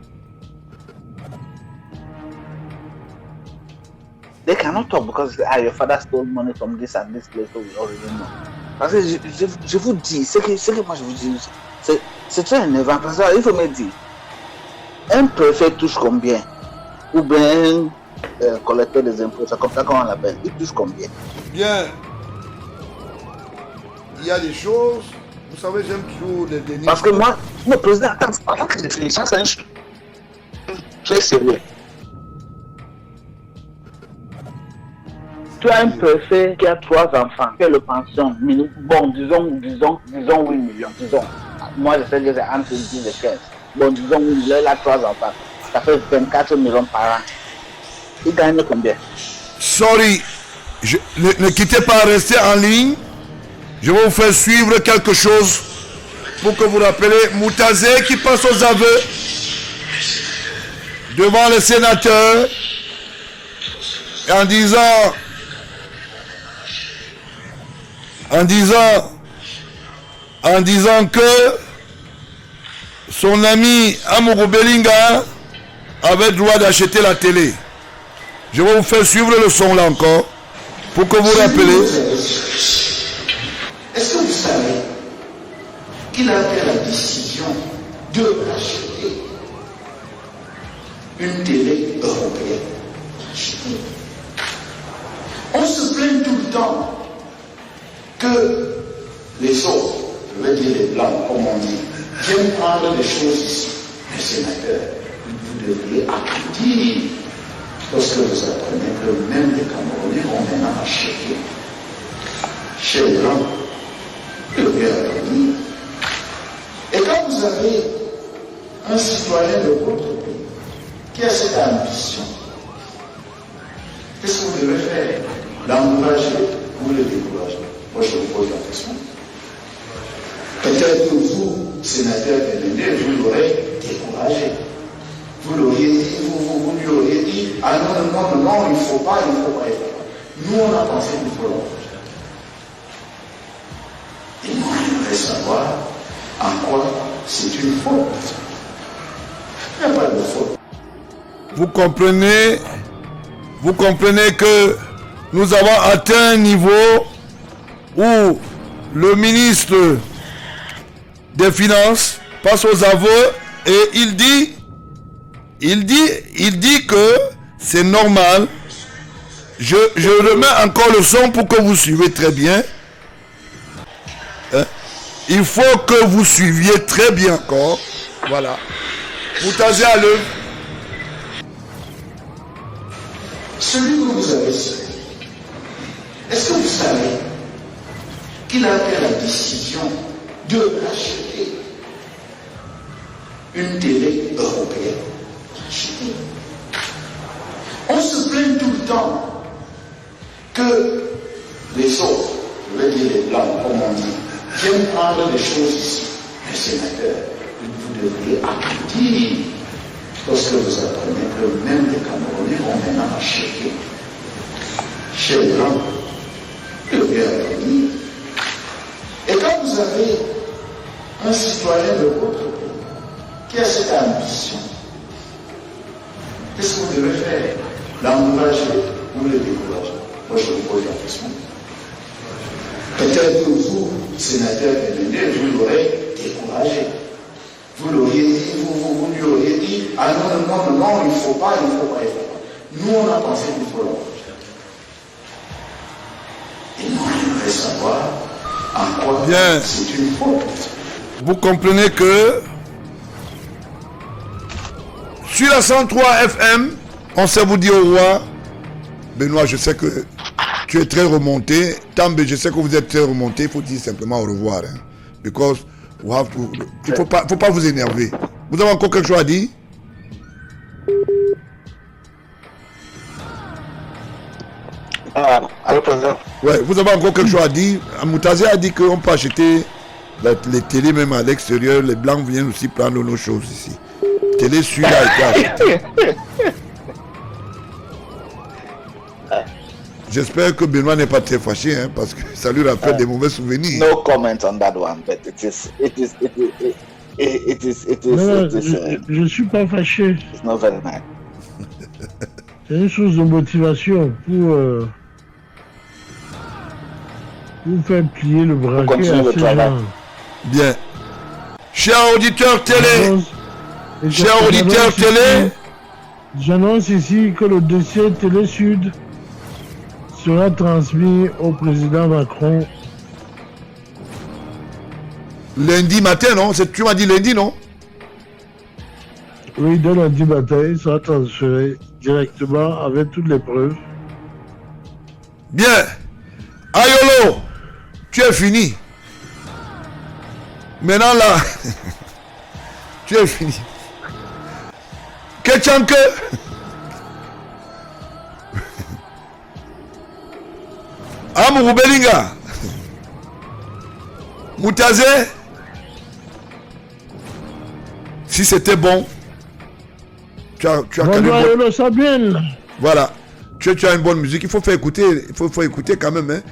they cannot talk because your father stole money from this and this place, so we already know. Parce que je vous dis, ce que moi je vous dis, c'est très énervant. Parce qu'il faut me dire, un préfet touche combien? Ou bien un collecteur des impôts, c'est comme ça qu'on l'appelle, il touche combien? Bien. Il y a des choses, vous savez, j'aime toujours les derniers. Parce que moi, le président, attends que je réfléchisse, ça c'est un chose très sérieux. Tu as un préfet qui a 3 enfants, qui a le pension, bon, disons 8 millions, disons. Moi, je sais que c'est entre 10 et 15. Bon, disons 8 millions, il a 3 enfants. Ça fait 24 millions par an. Il gagne combien? Sorry, ne quittez pas, restez en ligne. Je vais vous faire suivre quelque chose pour que vous rappelez Moutazé qui passe aux aveux devant les sénateurs en disant que son ami Amourou Belinga avait le droit d'acheter la télé. Je vais vous faire suivre le son là encore pour que vous rappelez. Est-ce que vous savez qu'il a pris la décision de acheter une télé européenne? On se plaint tout le temps que les autres, je vais dire les blancs, comme on dit, viennent prendre des choses ici. Mais sénateur, vous devriez accréditer lorsque vous apprenez que même les Camerounais ont maintenant acheté chez les blancs le bien venir. Et quand vous avez un citoyen de votre pays qui a cette ambition, qu'est-ce que vous devez faire? L'encourager ou le décourager? Moi je vous pose la question. Peut-être que vous, sénateur Bénédé, vous l'aurez découragé. Vous l'auriez dit, vous lui auriez dit, ah non, il ne faut pas. Nous, on a pensé qu'il faut l'encourager. Et moi, j'aimerais savoir en quoi c'est une faute. Il n'y a pas de faute. Vous comprenez que nous avons atteint un niveau où le ministre des Finances passe aux aveux et il dit que c'est normal. Je remets encore le son pour que vous suivez très bien. Hein? Il faut que vous suiviez très bien encore. Voilà. Vous tasez à l'œuvre. Celui que vous avez cité, est-ce que vous savez qu'il a pris la décision de racheter une télé européenne? On se plaint tout le temps que les autres, je vais dire les blancs, comme on dit, viennent prendre des choses ici. Mais sénateur, vous devriez applaudir lorsque vous apprenez que même les Camerounais vont maintenant acheter chez les blancs. Vous devriez applaudir. Et quand vous avez un citoyen de votre pays qui a cette ambition, qu'est-ce que vous devez faire? L'encourager ou le décourager? Moi, je vous pose la question. Peut-être que vous, sénateur Bénédé, vous l'aurez découragé. Vous l'auriez dit, vous lui auriez dit, ah non, il ne faut pas. Nous, on a pensé qu'il faut l'encourager. Et moi, j'aimerais savoir en quoi c'est une faute. Vous comprenez que sur la 103 FM, on sait vous dire au revoir. Benoît, je sais que tu es très remonté. Tambe, je sais que vous êtes très remonté. Il faut dire simplement au revoir. Hein. Because we have to... Il ne faut pas vous énerver. Vous avez encore quelque chose à dire? Allô, président. Ouais, vous avez encore quelque chose à dire? Moutazé a dit qu'on peut acheter les télés même à l'extérieur. Les blancs viennent aussi prendre nos choses ici. Télé celui-là a été acheté. J'espère que Benoît n'est pas très fâché, hein, parce que ça lui rappelle des mauvais souvenirs. No comment on that one, but it is. Non, je suis pas fâché. It's not very nice. C'est une source de motivation pour faire plier le braquet à ces gens. Bien. Chers auditeurs télé, j'annonce ici que le dossier Télé Sud sera transmis au président Macron. Lundi matin, non? Tu m'as dit lundi, non? Oui, dès lundi matin, il sera transféré directement avec toutes les preuves. Bien. Ayolo, tu es fini. Maintenant là, tu es fini. Ketchanke. Amourou Belinga. Moutazé. Si c'était bon, tu as voilà. Tu as une bonne musique. Il faut faire écouter. Il faut écouter quand même. Hein.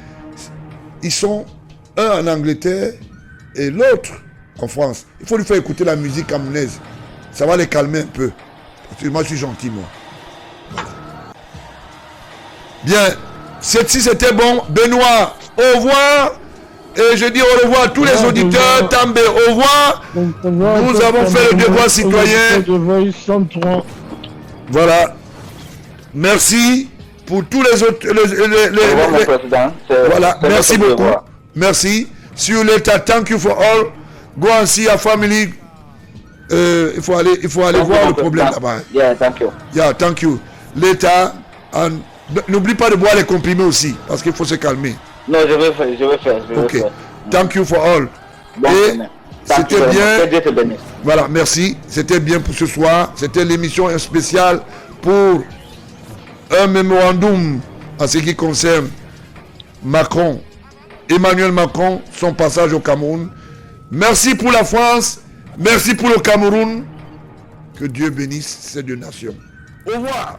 Ils sont un en Angleterre et l'autre en France. Il faut lui faire écouter la musique camerounaise. Ça va les calmer un peu. Parce que moi, je suis gentil, moi. Voilà. Bien. Si c'était bon, Benoît, au revoir. Et je dis au revoir à tous les auditeurs. Tambe, au revoir. Nous avons fait le devoir citoyen. Voilà. Merci pour tous les autres. Voilà. Merci beaucoup. Merci. See you later. Thank you for all. Go and see your family. Il faut aller voir le problème là-bas. Yeah, thank you. Yeah, thank you. Later. And n'oublie pas de boire les comprimés aussi, parce qu'il faut se calmer. Non, je vais faire. Ok. Thank you for all. Bon, et c'était bien. Dieu te bénisse. Voilà, merci. C'était bien pour ce soir. C'était l'émission spéciale pour un mémorandum en ce qui concerne Macron, Emmanuel Macron, son passage au Cameroun. Merci pour la France. Merci pour le Cameroun. Que Dieu bénisse ces deux nations. Au revoir.